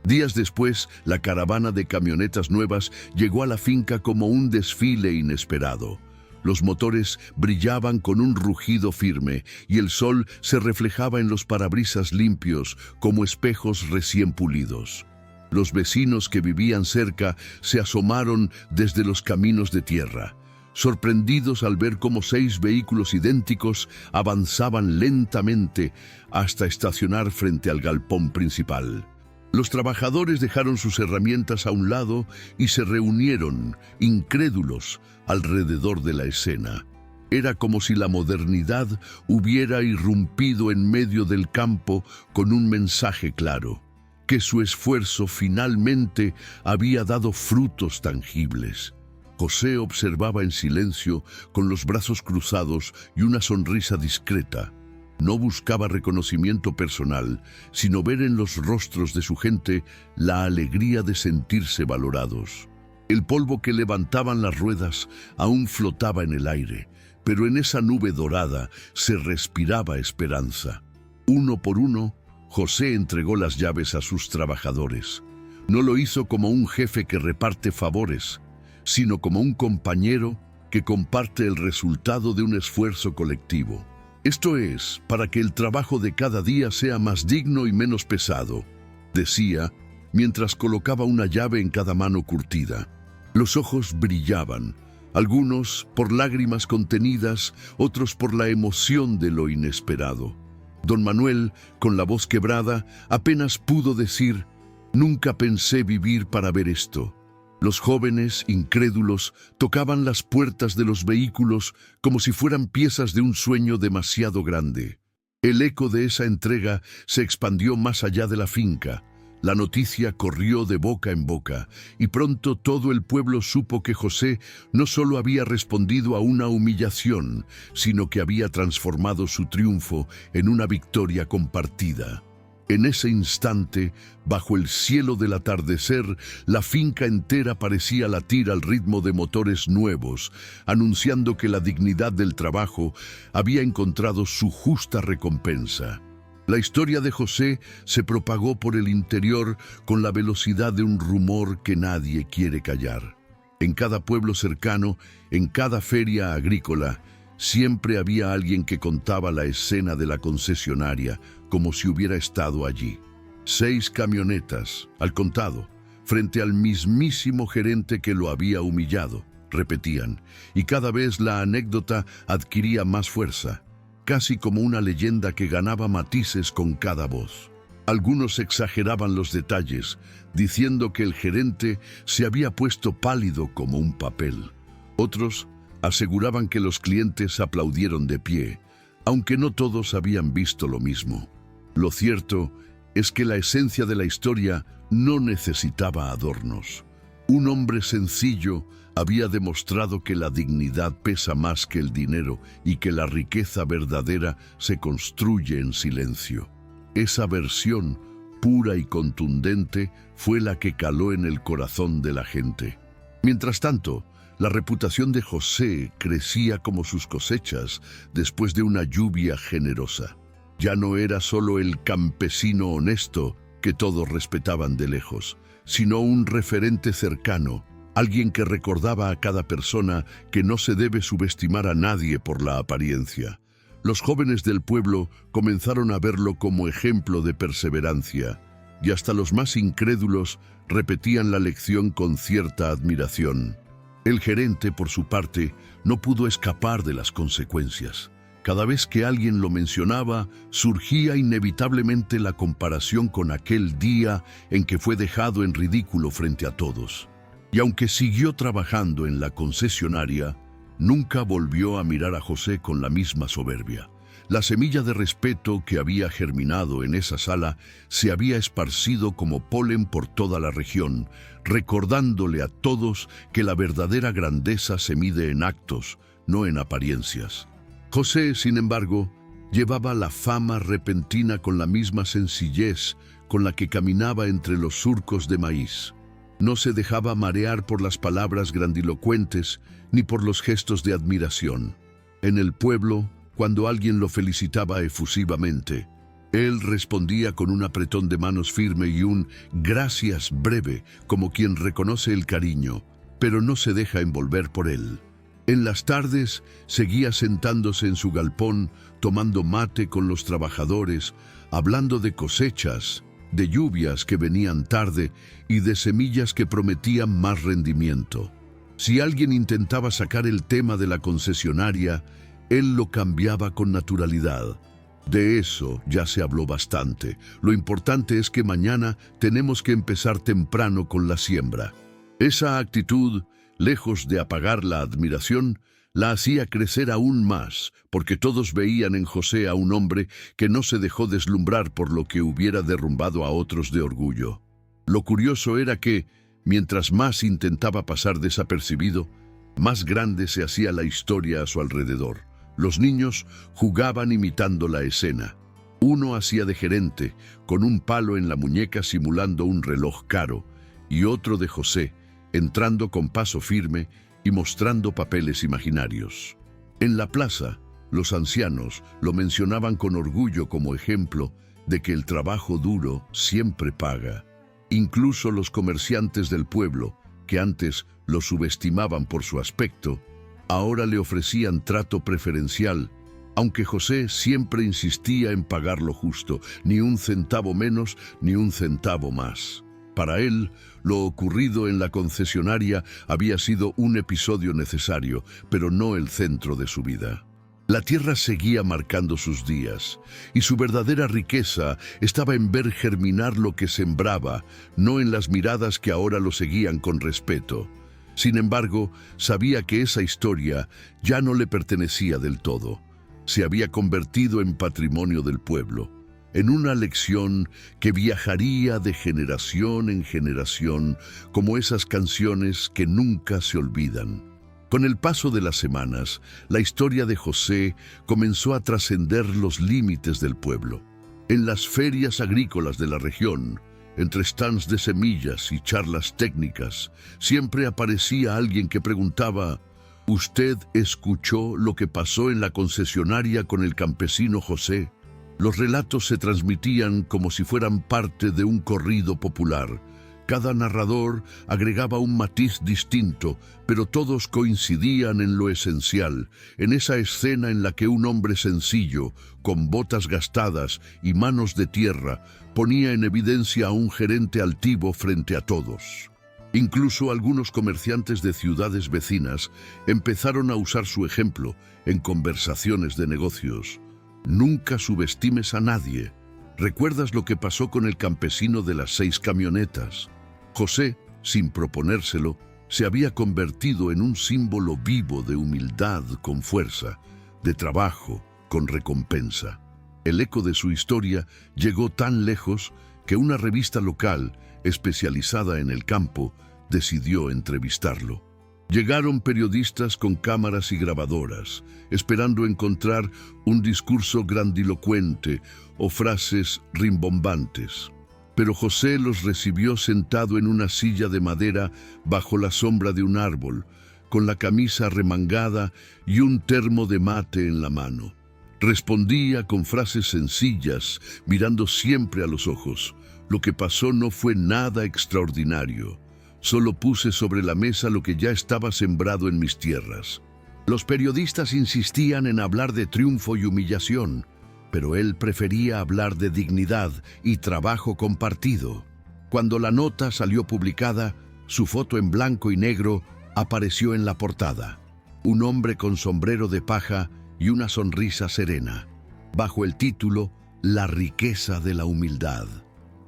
[SPEAKER 1] Días después, la caravana de camionetas nuevas llegó a la finca como un desfile inesperado. Los motores brillaban con un rugido firme y el sol se reflejaba en los parabrisas limpios como espejos recién pulidos. Los vecinos que vivían cerca se asomaron desde los caminos de tierra, sorprendidos al ver cómo 6 vehículos idénticos avanzaban lentamente hasta estacionar frente al galpón principal. Los trabajadores dejaron sus herramientas a un lado y se reunieron, incrédulos, alrededor de la escena. Era como si la modernidad hubiera irrumpido en medio del campo con un mensaje claro: que su esfuerzo finalmente había dado frutos tangibles. José observaba en silencio, con los brazos cruzados y una sonrisa discreta. No buscaba reconocimiento personal, sino ver en los rostros de su gente la alegría de sentirse valorados. El polvo que levantaban las ruedas aún flotaba en el aire, pero en esa nube dorada se respiraba esperanza. Uno por uno, José entregó las llaves a sus trabajadores. No lo hizo como un jefe que reparte favores, sino como un compañero que comparte el resultado de un esfuerzo colectivo. Esto es, para que el trabajo de cada día sea más digno y menos pesado, decía, mientras colocaba una llave en cada mano curtida. Los ojos brillaban, algunos por lágrimas contenidas, otros por la emoción de lo inesperado. Don Manuel, con la voz quebrada, apenas pudo decir: «Nunca pensé vivir para ver esto». Los jóvenes, incrédulos, tocaban las puertas de los vehículos como si fueran piezas de un sueño demasiado grande. El eco de esa entrega se expandió más allá de la finca. La noticia corrió de boca en boca, y pronto todo el pueblo supo que José no solo había respondido a una humillación, sino que había transformado su triunfo en una victoria compartida. En ese instante, bajo el cielo del atardecer, la finca entera parecía latir al ritmo de motores nuevos, anunciando que la dignidad del trabajo había encontrado su justa recompensa. La historia de José se propagó por el interior con la velocidad de un rumor que nadie quiere callar. En cada pueblo cercano, en cada feria agrícola, siempre había alguien que contaba la escena de la concesionaria como si hubiera estado allí. 6 camionetas, al contado, frente al mismísimo gerente que lo había humillado, repetían, y cada vez la anécdota adquiría más fuerza, casi como una leyenda que ganaba matices con cada voz. Algunos exageraban los detalles, diciendo que el gerente se había puesto pálido como un papel. Otros Aseguraban que los clientes aplaudieron de pie, aunque no todos habían visto lo mismo. Lo cierto es que la esencia de la historia no necesitaba adornos. Un hombre sencillo había demostrado que la dignidad pesa más que el dinero y que la riqueza verdadera se construye en silencio. Esa versión, pura y contundente, fue la que caló en el corazón de la gente. Mientras tanto, la reputación de José crecía como sus cosechas después de una lluvia generosa. Ya no era solo el campesino honesto que todos respetaban de lejos, sino un referente cercano, alguien que recordaba a cada persona que no se debe subestimar a nadie por la apariencia. Los jóvenes del pueblo comenzaron a verlo como ejemplo de perseverancia, y hasta los más incrédulos repetían la lección con cierta admiración. El gerente, por su parte, no pudo escapar de las consecuencias. Cada vez que alguien lo mencionaba, surgía inevitablemente la comparación con aquel día en que fue dejado en ridículo frente a todos. Y aunque siguió trabajando en la concesionaria, nunca volvió a mirar a José con la misma soberbia. La semilla de respeto que había germinado en esa sala se había esparcido como polen por toda la región, recordándole a todos que la verdadera grandeza se mide en actos, no en apariencias. José, sin embargo, llevaba la fama repentina con la misma sencillez con la que caminaba entre los surcos de maíz. No se dejaba marear por las palabras grandilocuentes ni por los gestos de admiración. En el pueblo, cuando alguien lo felicitaba efusivamente, él respondía con un apretón de manos firme y un gracias breve, como quien reconoce el cariño, pero no se deja envolver por él. En las tardes seguía sentándose en su galpón, tomando mate con los trabajadores, hablando de cosechas, de lluvias que venían tarde y de semillas que prometían más rendimiento. Si alguien intentaba sacar el tema de la concesionaria, él lo cambiaba con naturalidad. De eso ya se habló bastante. Lo importante es que mañana tenemos que empezar temprano con la siembra. Esa actitud, lejos de apagar la admiración, la hacía crecer aún más, porque todos veían en José a un hombre que no se dejó deslumbrar por lo que hubiera derrumbado a otros de orgullo. Lo curioso era que, mientras más intentaba pasar desapercibido, más grande se hacía la historia a su alrededor. Los niños jugaban imitando la escena. Uno hacía de gerente, con un palo en la muñeca simulando un reloj caro, y otro de José, entrando con paso firme y mostrando papeles imaginarios. En la plaza, los ancianos lo mencionaban con orgullo como ejemplo de que el trabajo duro siempre paga. Incluso los comerciantes del pueblo, que antes lo subestimaban por su aspecto, ahora le ofrecían trato preferencial, aunque José siempre insistía en pagar lo justo, ni un centavo menos ni un centavo más. Para él, lo ocurrido en la concesionaria había sido un episodio necesario, pero no el centro de su vida. La tierra seguía marcando sus días, y su verdadera riqueza estaba en ver germinar lo que sembraba, no en las miradas que ahora lo seguían con respeto. Sin embargo, sabía que esa historia ya no le pertenecía del todo. Se había convertido en patrimonio del pueblo, en una lección que viajaría de generación en generación, como esas canciones que nunca se olvidan. Con el paso de las semanas, la historia de José comenzó a trascender los límites del pueblo. En las ferias agrícolas de la región, entre stands de semillas y charlas técnicas, siempre aparecía alguien que preguntaba: ¿usted escuchó lo que pasó en la concesionaria con el campesino José? Los relatos se transmitían como si fueran parte de un corrido popular. Cada narrador agregaba un matiz distinto, pero todos coincidían en lo esencial, en esa escena en la que un hombre sencillo, con botas gastadas y manos de tierra, ponía en evidencia a un gerente altivo frente a todos. Incluso algunos comerciantes de ciudades vecinas empezaron a usar su ejemplo en conversaciones de negocios. Nunca subestimes a nadie. ¿Recuerdas lo que pasó con el campesino de las 6 camionetas? José, sin proponérselo, se había convertido en un símbolo vivo de humildad con fuerza, de trabajo con recompensa. El eco de su historia llegó tan lejos que una revista local, especializada en el campo, decidió entrevistarlo. Llegaron periodistas con cámaras y grabadoras, esperando encontrar un discurso grandilocuente o frases rimbombantes. Pero José los recibió sentado en una silla de madera bajo la sombra de un árbol, con la camisa remangada y un termo de mate en la mano. Respondía con frases sencillas, mirando siempre a los ojos. Lo que pasó no fue nada extraordinario. Solo puse sobre la mesa lo que ya estaba sembrado en mis tierras. Los periodistas insistían en hablar de triunfo y humillación, pero él prefería hablar de dignidad y trabajo compartido. Cuando la nota salió publicada, su foto en blanco y negro apareció en la portada. Un hombre con sombrero de paja y una sonrisa serena, bajo el título La riqueza de la humildad.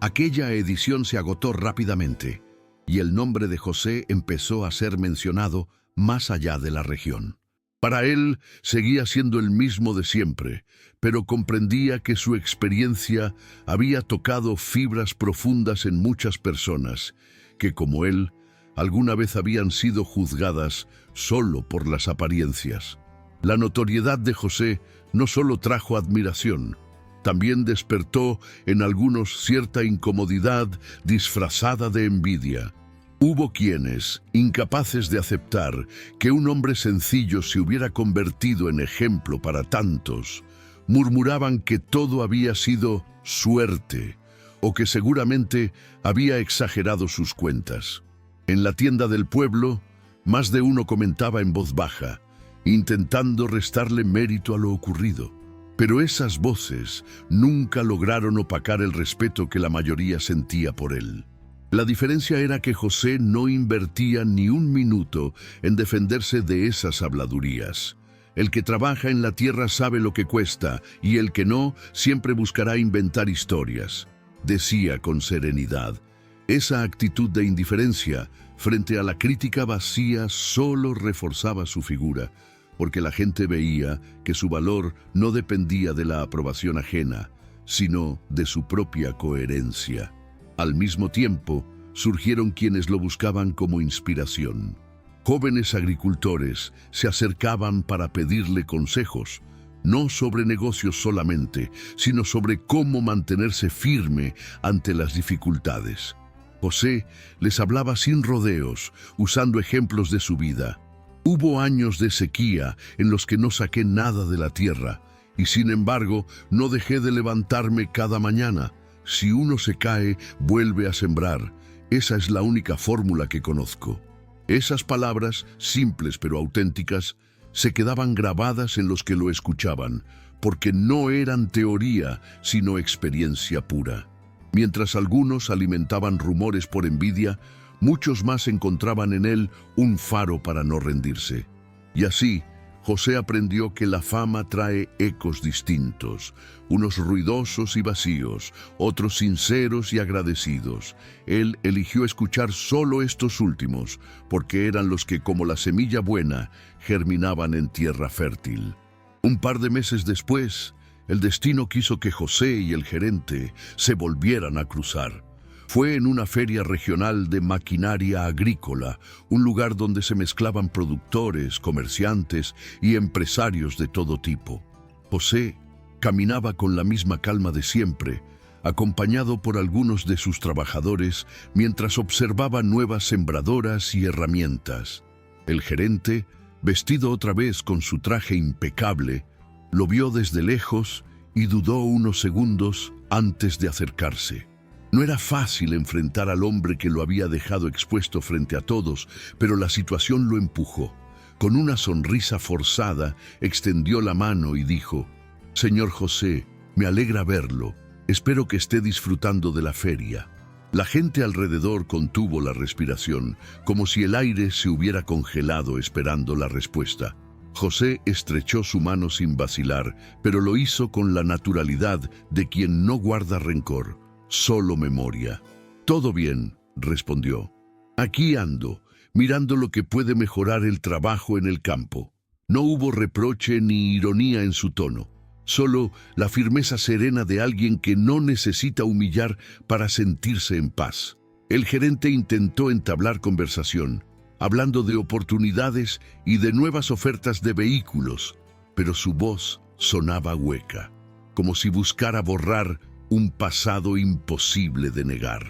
[SPEAKER 1] Aquella edición se agotó rápidamente, y el nombre de José empezó a ser mencionado más allá de la región. Para él seguía siendo el mismo de siempre, pero comprendía que su experiencia había tocado fibras profundas en muchas personas, que como él, alguna vez habían sido juzgadas solo por las apariencias. La notoriedad de José no solo trajo admiración, también despertó en algunos cierta incomodidad disfrazada de envidia. Hubo quienes, incapaces de aceptar que un hombre sencillo se hubiera convertido en ejemplo para tantos, murmuraban que todo había sido suerte o que seguramente había exagerado sus cuentas. En la tienda del pueblo, más de uno comentaba en voz baja, intentando restarle mérito a lo ocurrido. Pero esas voces nunca lograron opacar el respeto que la mayoría sentía por él. La diferencia era que José no invertía ni un minuto en defenderse de esas habladurías. El que trabaja en la tierra sabe lo que cuesta, y el que no siempre buscará inventar historias, decía con serenidad. Esa actitud de indiferencia frente a la crítica vacía solo reforzaba su figura, porque la gente veía que su valor no dependía de la aprobación ajena, sino de su propia coherencia. Al mismo tiempo, surgieron quienes lo buscaban como inspiración. Jóvenes agricultores se acercaban para pedirle consejos, no sobre negocios solamente, sino sobre cómo mantenerse firme ante las dificultades. José les hablaba sin rodeos, usando ejemplos de su vida. Hubo años de sequía en los que no saqué nada de la tierra, y sin embargo no dejé de levantarme cada mañana. Si uno se cae, vuelve a sembrar. Esa es la única fórmula que conozco. Esas palabras, simples pero auténticas, se quedaban grabadas en los que lo escuchaban, porque no eran teoría, sino experiencia pura. Mientras algunos alimentaban rumores por envidia, muchos más encontraban en él un faro para no rendirse. Y así, José aprendió que la fama trae ecos distintos, unos ruidosos y vacíos, otros sinceros y agradecidos. Él eligió escuchar solo estos últimos, porque eran los que, como la semilla buena, germinaban en tierra fértil. Un par de meses después, el destino quiso que José y el gerente se volvieran a cruzar. Fue en una feria regional de maquinaria agrícola, un lugar donde se mezclaban productores, comerciantes y empresarios de todo tipo. José caminaba con la misma calma de siempre, acompañado por algunos de sus trabajadores, mientras observaba nuevas sembradoras y herramientas. El gerente, vestido otra vez con su traje impecable, lo vio desde lejos y dudó unos segundos antes de acercarse. No era fácil enfrentar al hombre que lo había dejado expuesto frente a todos, pero la situación lo empujó. Con una sonrisa forzada, extendió la mano y dijo: «Señor José, me alegra verlo. Espero que esté disfrutando de la feria». La gente alrededor contuvo la respiración, como si el aire se hubiera congelado esperando la respuesta. José estrechó su mano sin vacilar, pero lo hizo con la naturalidad de quien no guarda rencor, solo memoria. «Todo bien», respondió. «Aquí ando, mirando lo que puede mejorar el trabajo en el campo. No hubo reproche ni ironía en su tono, solo la firmeza serena de alguien que no necesita humillar para sentirse en paz. El gerente intentó entablar conversación, hablando de oportunidades y de nuevas ofertas de vehículos, pero su voz sonaba hueca, como si buscara borrar un pasado imposible de negar.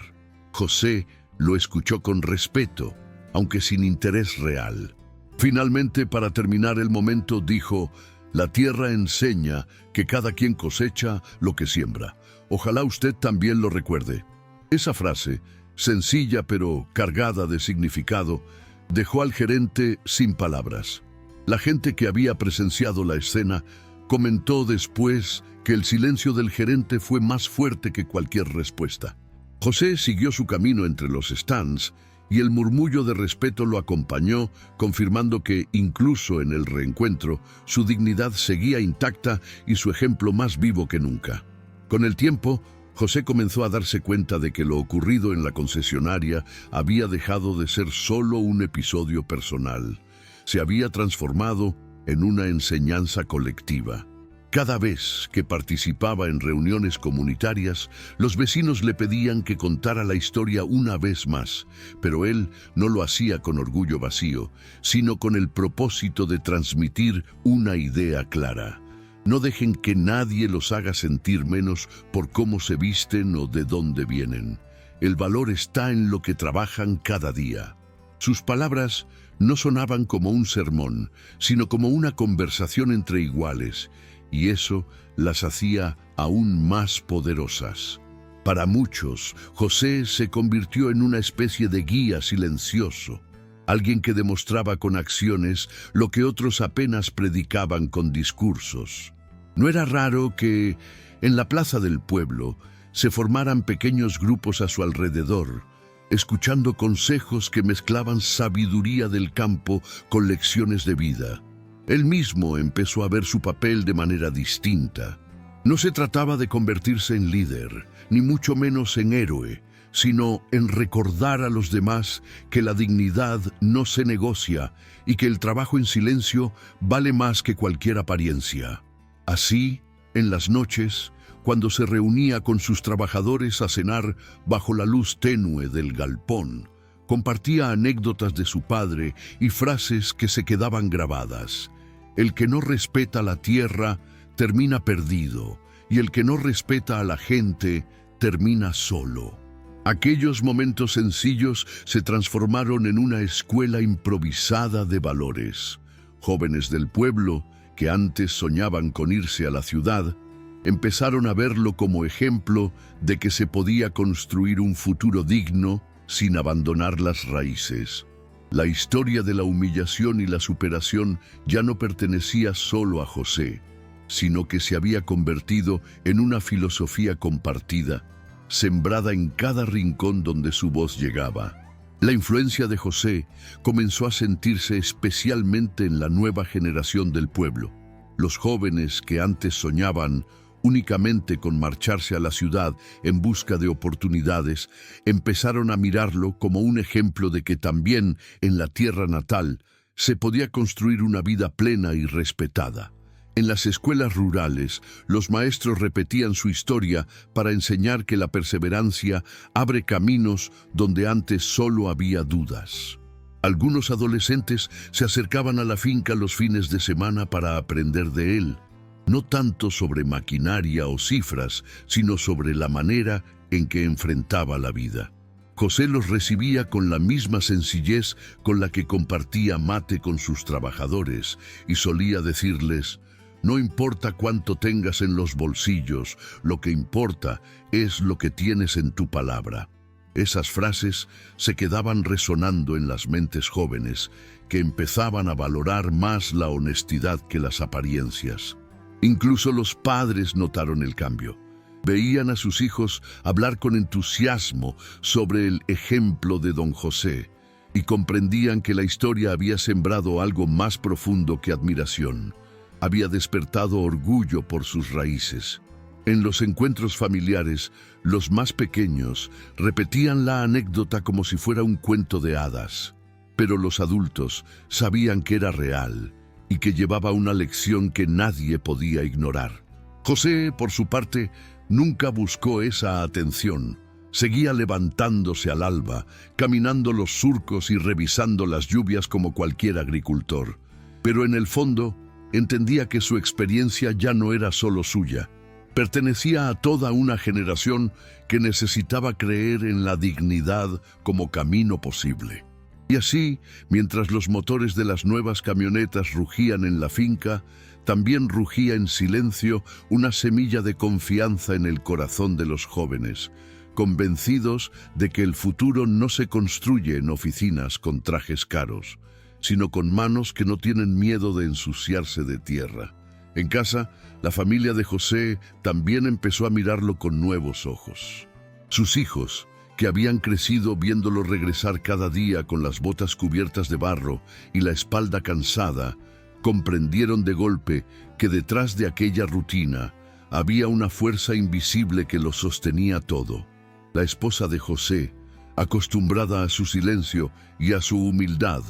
[SPEAKER 1] José lo escuchó con respeto, aunque sin interés real. Finalmente, para terminar el momento, dijo: «La tierra enseña que cada quien cosecha lo que siembra. Ojalá usted también lo recuerde». Esa frase, sencilla pero cargada de significado, dejó al gerente sin palabras. La gente que había presenciado la escena comentó después que el silencio del gerente fue más fuerte que cualquier respuesta. José siguió su camino entre los stands y el murmullo de respeto lo acompañó, confirmando que, incluso en el reencuentro, su dignidad seguía intacta y su ejemplo más vivo que nunca. Con el tiempo, José comenzó a darse cuenta de que lo ocurrido en la concesionaria había dejado de ser solo un episodio personal. Se había transformado en una enseñanza colectiva. Cada vez que participaba en reuniones comunitarias, los vecinos le pedían que contara la historia una vez más, pero él no lo hacía con orgullo vacío, sino con el propósito de transmitir una idea clara. No dejen que nadie los haga sentir menos por cómo se visten o de dónde vienen. El valor está en lo que trabajan cada día. Sus palabras no sonaban como un sermón, sino como una conversación entre iguales, y eso las hacía aún más poderosas. Para muchos, José se convirtió en una especie de guía silencioso, alguien que demostraba con acciones lo que otros apenas predicaban con discursos. No era raro que, en la plaza del pueblo, se formaran pequeños grupos a su alrededor, escuchando consejos que mezclaban sabiduría del campo con lecciones de vida. Él mismo empezó a ver su papel de manera distinta. No se trataba de convertirse en líder, ni mucho menos en héroe, sino en recordar a los demás que la dignidad no se negocia y que el trabajo en silencio vale más que cualquier apariencia. Así, en las noches, cuando se reunía con sus trabajadores a cenar bajo la luz tenue del galpón, compartía anécdotas de su padre y frases que se quedaban grabadas. El que no respeta la tierra termina perdido, y el que no respeta a la gente termina solo. Aquellos momentos sencillos se transformaron en una escuela improvisada de valores. Jóvenes del pueblo, que antes soñaban con irse a la ciudad, empezaron a verlo como ejemplo de que se podía construir un futuro digno sin abandonar las raíces. La historia de la humillación y la superación ya no pertenecía solo a José, sino que se había convertido en una filosofía compartida, sembrada en cada rincón donde su voz llegaba. La influencia de José comenzó a sentirse especialmente en la nueva generación del pueblo. Los jóvenes que antes soñaban únicamente con marcharse a la ciudad en busca de oportunidades, empezaron a mirarlo como un ejemplo de que también en la tierra natal se podía construir una vida plena y respetada. En las escuelas rurales, los maestros repetían su historia para enseñar que la perseverancia abre caminos donde antes solo había dudas. Algunos adolescentes se acercaban a la finca los fines de semana para aprender de él, no tanto sobre maquinaria o cifras, sino sobre la manera en que enfrentaba la vida. José los recibía con la misma sencillez con la que compartía mate con sus trabajadores y solía decirles: «No importa cuánto tengas en los bolsillos, lo que importa es lo que tienes en tu palabra». Esas frases se quedaban resonando en las mentes jóvenes, que empezaban a valorar más la honestidad que las apariencias. Incluso los padres notaron el cambio. Veían a sus hijos hablar con entusiasmo sobre el ejemplo de don José y comprendían que la historia había sembrado algo más profundo que admiración. Había despertado orgullo por sus raíces. En los encuentros familiares, los más pequeños repetían la anécdota como si fuera un cuento de hadas. pero los adultos sabían que era real y que llevaba una lección que nadie podía ignorar. José, por su parte, nunca buscó esa atención. Seguía levantándose al alba, caminando los surcos y revisando las lluvias como cualquier agricultor. Pero en el fondo, entendía que su experiencia ya no era solo suya. Pertenecía a toda una generación que necesitaba creer en la dignidad como camino posible. Y así, mientras los motores de las nuevas camionetas rugían en la finca, también rugía en silencio una semilla de confianza en el corazón de los jóvenes, convencidos de que el futuro no se construye en oficinas con trajes caros, sino con manos que no tienen miedo de ensuciarse de tierra. En casa, la familia de José también empezó a mirarlo con nuevos ojos. Sus hijos, que habían crecido viéndolo regresar cada día con las botas cubiertas de barro y la espalda cansada, comprendieron de golpe que detrás de aquella rutina había una fuerza invisible que lo sostenía todo. La esposa de José, acostumbrada a su silencio y a su humildad,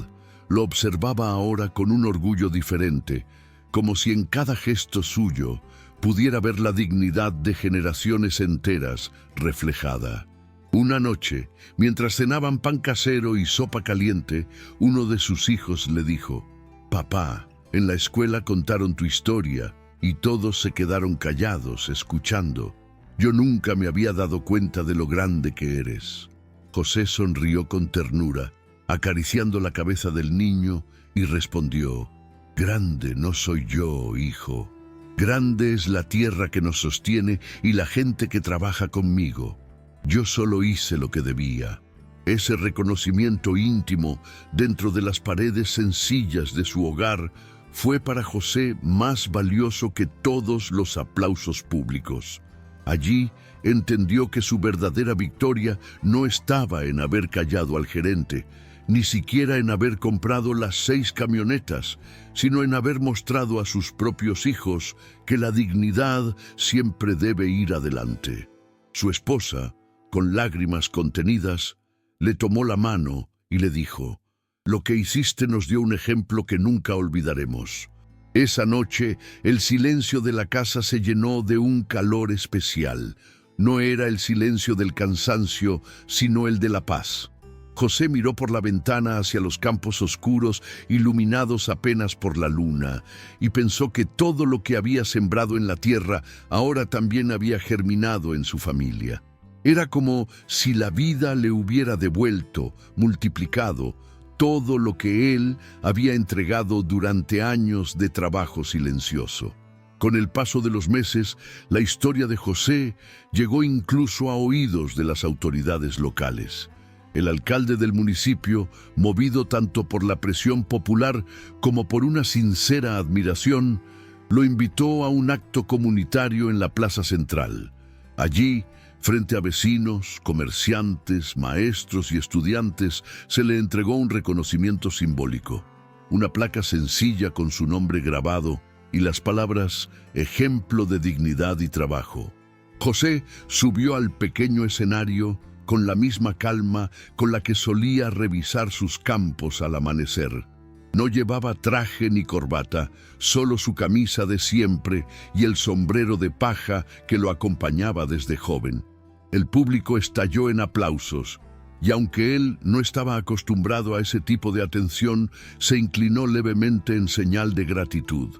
[SPEAKER 1] lo observaba ahora con un orgullo diferente, como si en cada gesto suyo pudiera ver la dignidad de generaciones enteras reflejada. Una noche, mientras cenaban pan casero y sopa caliente, uno de sus hijos le dijo: «Papá, en la escuela contaron tu historia y todos se quedaron callados escuchando. Yo nunca me había dado cuenta de lo grande que eres». José sonrió con ternura, acariciando la cabeza del niño, y respondió: «Grande no soy yo, hijo. Grande es la tierra que nos sostiene y la gente que trabaja conmigo. Yo solo hice lo que debía». Ese reconocimiento íntimo dentro de las paredes sencillas de su hogar fue para José más valioso que todos los aplausos públicos. Allí entendió que su verdadera victoria no estaba en haber callado al gerente, ni siquiera en haber comprado las 6 camionetas, sino en haber mostrado a sus propios hijos que la dignidad siempre debe ir adelante. Su esposa, con lágrimas contenidas, le tomó la mano y le dijo: «Lo que hiciste nos dio un ejemplo que nunca olvidaremos». Esa noche, el silencio de la casa se llenó de un calor especial. No era el silencio del cansancio, sino el de la paz. José miró por la ventana hacia los campos oscuros, iluminados apenas por la luna, y pensó que todo lo que había sembrado en la tierra ahora también había germinado en su familia. Era como si la vida le hubiera devuelto, multiplicado, todo lo que él había entregado durante años de trabajo silencioso. Con el paso de los meses, la historia de José llegó incluso a oídos de las autoridades locales. El alcalde del municipio, movido tanto por la presión popular como por una sincera admiración, lo invitó a un acto comunitario en la plaza central. Allí, frente a vecinos, comerciantes, maestros y estudiantes, se le entregó un reconocimiento simbólico. Una placa sencilla con su nombre grabado y las palabras «Ejemplo de dignidad y trabajo». José subió al pequeño escenario con la misma calma con la que solía revisar sus campos al amanecer. No llevaba traje ni corbata, solo su camisa de siempre y el sombrero de paja que lo acompañaba desde joven. El público estalló en aplausos, y aunque él no estaba acostumbrado a ese tipo de atención, se inclinó levemente en señal de gratitud.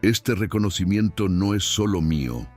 [SPEAKER 1] «Este reconocimiento no es solo mío»,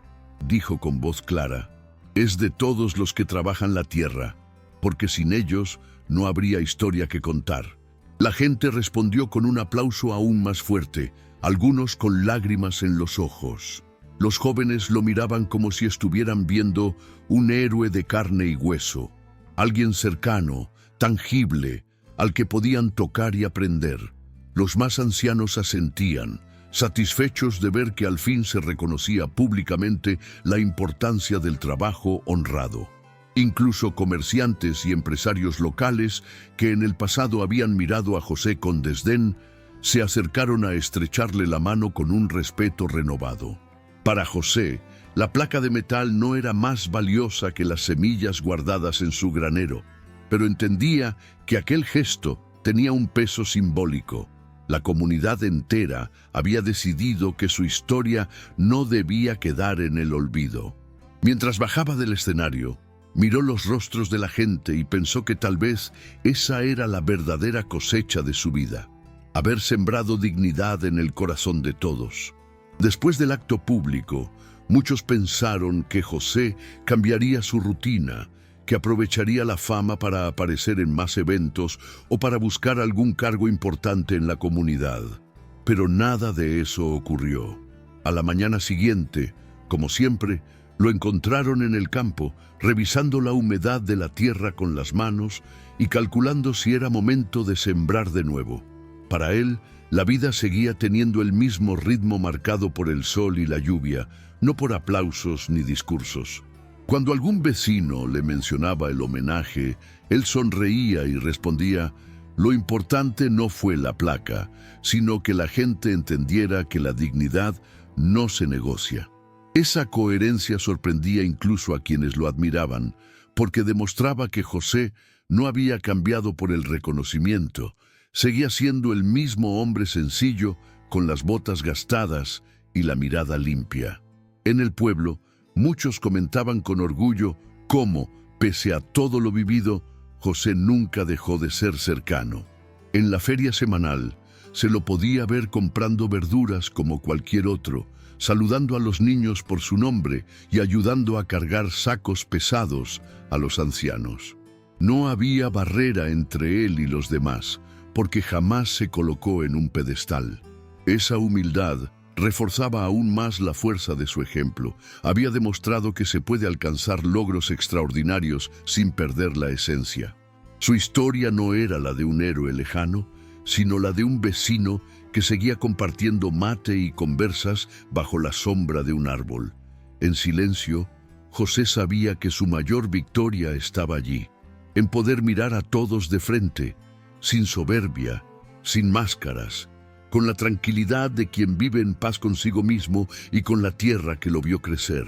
[SPEAKER 1] dijo con voz clara. «Es de todos los que trabajan la tierra, porque sin ellos no habría historia que contar». La gente respondió con un aplauso aún más fuerte, algunos con lágrimas en los ojos. Los jóvenes lo miraban como si estuvieran viendo un héroe de carne y hueso, alguien cercano, tangible, al que podían tocar y aprender. Los más ancianos asentían, satisfechos de ver que al fin se reconocía públicamente la importancia del trabajo honrado. Incluso comerciantes y empresarios locales que en el pasado habían mirado a José con desdén, se acercaron a estrecharle la mano con un respeto renovado. Para José, la placa de metal no era más valiosa que las semillas guardadas en su granero, pero entendía que aquel gesto tenía un peso simbólico. La comunidad entera había decidido que su historia no debía quedar en el olvido. Mientras bajaba del escenario, miró los rostros de la gente y pensó que tal vez esa era la verdadera cosecha de su vida: haber sembrado dignidad en el corazón de todos. Después del acto público, muchos pensaron que José cambiaría su rutina, que aprovecharía la fama para aparecer en más eventos o para buscar algún cargo importante en la comunidad. Pero nada de eso ocurrió. A la mañana siguiente, como siempre, lo encontraron en el campo, revisando la humedad de la tierra con las manos y calculando si era momento de sembrar de nuevo. Para él, la vida seguía teniendo el mismo ritmo marcado por el sol y la lluvia, no por aplausos ni discursos. Cuando algún vecino le mencionaba el homenaje, él sonreía y respondía: lo importante no fue la placa, sino que la gente entendiera que la dignidad no se negocia. Esa coherencia sorprendía incluso a quienes lo admiraban, porque demostraba que José no había cambiado por el reconocimiento. Seguía siendo el mismo hombre sencillo, con las botas gastadas y la mirada limpia. En el pueblo, muchos comentaban con orgullo cómo, pese a todo lo vivido, José nunca dejó de ser cercano. En la feria semanal, se lo podía ver comprando verduras como cualquier otro, saludando a los niños por su nombre y ayudando a cargar sacos pesados a los ancianos. No había barrera entre él y los demás, porque jamás se colocó en un pedestal. Esa humildad reforzaba aún más la fuerza de su ejemplo. Había demostrado que se puede alcanzar logros extraordinarios sin perder la esencia. Su historia no era la de un héroe lejano, sino la de un vecino que seguía compartiendo mate y conversas bajo la sombra de un árbol. En silencio, José sabía que su mayor victoria estaba allí, en poder mirar a todos de frente, sin soberbia, sin máscaras, con la tranquilidad de quien vive en paz consigo mismo y con la tierra que lo vio crecer.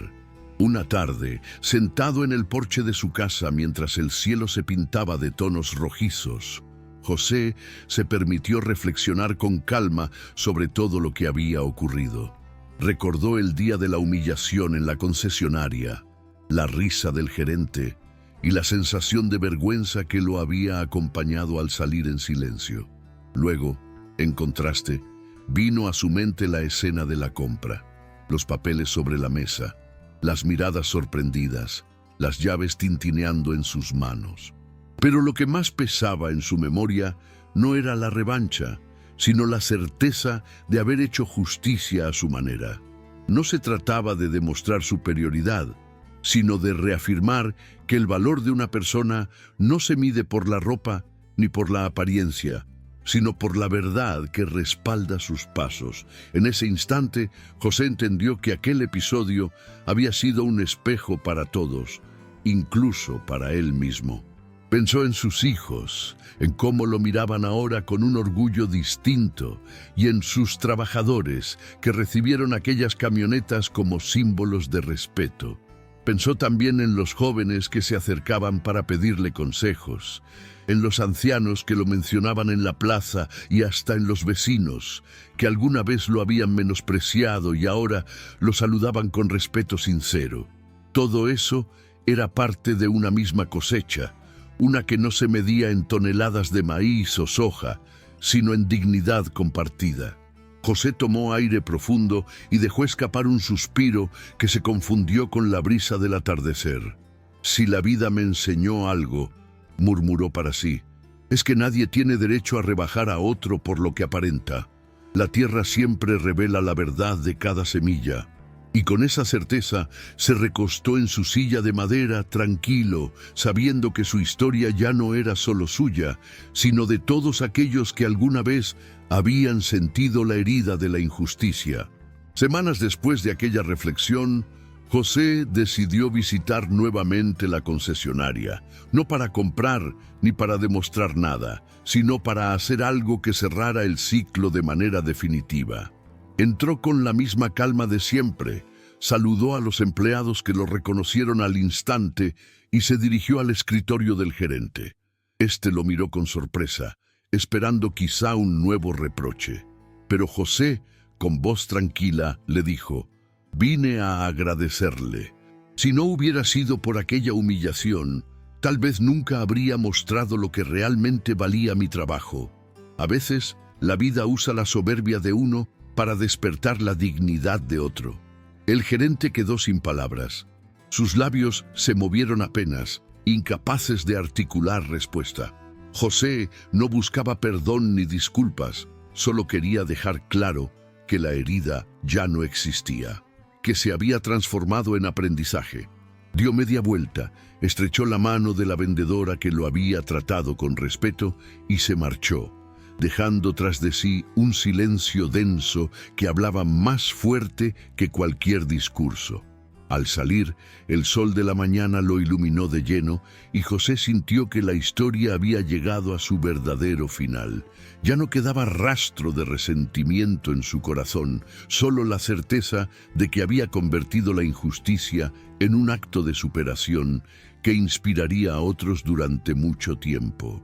[SPEAKER 1] Una tarde, sentado en el porche de su casa mientras el cielo se pintaba de tonos rojizos, José se permitió reflexionar con calma sobre todo lo que había ocurrido. Recordó el día de la humillación en la concesionaria, la risa del gerente y la sensación de vergüenza que lo había acompañado al salir en silencio. Luego, en contraste, vino a su mente la escena de la compra, los papeles sobre la mesa, las miradas sorprendidas, las llaves tintineando en sus manos. Pero lo que más pesaba en su memoria no era la revancha, sino la certeza de haber hecho justicia a su manera. No se trataba de demostrar superioridad, sino de reafirmar que el valor de una persona no se mide por la ropa ni por la apariencia, sino por la verdad que respalda sus pasos. En ese instante, José entendió que aquel episodio había sido un espejo para todos, incluso para él mismo. Pensó en sus hijos, en cómo lo miraban ahora con un orgullo distinto, y en sus trabajadores que recibieron aquellas camionetas como símbolos de respeto. Pensó también en los jóvenes que se acercaban para pedirle consejos, en los ancianos que lo mencionaban en la plaza y hasta en los vecinos, que alguna vez lo habían menospreciado y ahora lo saludaban con respeto sincero. Todo eso era parte de una misma cosecha, una que no se medía en toneladas de maíz o soja, sino en dignidad compartida. José tomó aire profundo y dejó escapar un suspiro que se confundió con la brisa del atardecer. Si la vida me enseñó algo, murmuró para sí, es que nadie tiene derecho a rebajar a otro por lo que aparenta. La tierra siempre revela la verdad de cada semilla. Y con esa certeza se recostó en su silla de madera tranquilo, sabiendo que su historia ya no era solo suya, sino de todos aquellos que alguna vez habían sentido la herida de la injusticia. Semanas después de aquella reflexión, José decidió visitar nuevamente la concesionaria, no para comprar ni para demostrar nada, sino para hacer algo que cerrara el ciclo de manera definitiva. Entró con la misma calma de siempre, saludó a los empleados que lo reconocieron al instante y se dirigió al escritorio del gerente. Este lo miró con sorpresa, esperando quizá un nuevo reproche. Pero José, con voz tranquila, le dijo: «Vine a agradecerle. Si no hubiera sido por aquella humillación, tal vez nunca habría mostrado lo que realmente valía mi trabajo. A veces, la vida usa la soberbia de uno para despertar la dignidad de otro». El gerente quedó sin palabras. Sus labios se movieron apenas, incapaces de articular respuesta. José no buscaba perdón ni disculpas, solo quería dejar claro que la herida ya no existía, que se había transformado en aprendizaje. Dio media vuelta, estrechó la mano de la vendedora que lo había tratado con respeto y se marchó, dejando tras de sí un silencio denso que hablaba más fuerte que cualquier discurso. Al salir, el sol de la mañana lo iluminó de lleno y José sintió que la historia había llegado a su verdadero final. Ya no quedaba rastro de resentimiento en su corazón, solo la certeza de que había convertido la injusticia en un acto de superación que inspiraría a otros durante mucho tiempo.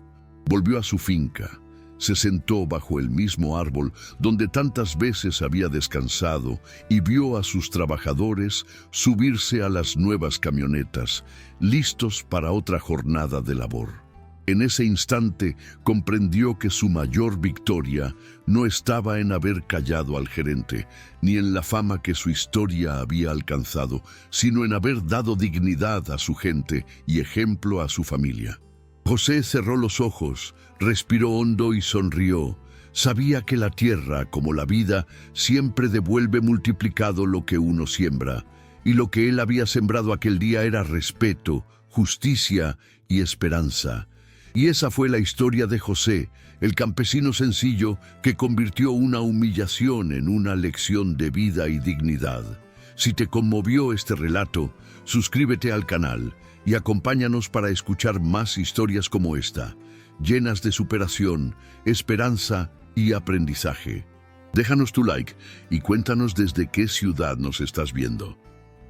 [SPEAKER 1] Volvió a su finca. Se sentó bajo el mismo árbol donde tantas veces había descansado y vio a sus trabajadores subirse a las nuevas camionetas, listos para otra jornada de labor. En ese instante comprendió que su mayor victoria no estaba en haber callado al gerente, ni en la fama que su historia había alcanzado, sino en haber dado dignidad a su gente y ejemplo a su familia. José cerró los ojos, respiró hondo y sonrió. Sabía que la tierra, como la vida, siempre devuelve multiplicado lo que uno siembra, y lo que él había sembrado aquel día era respeto, justicia y esperanza. Y esa fue la historia de José, el campesino sencillo que convirtió una humillación en una lección de vida y dignidad. Si te conmovió este relato, suscríbete al canal y acompáñanos para escuchar más historias como esta, llenas de superación, esperanza y aprendizaje. Déjanos tu like y cuéntanos desde qué ciudad nos estás viendo.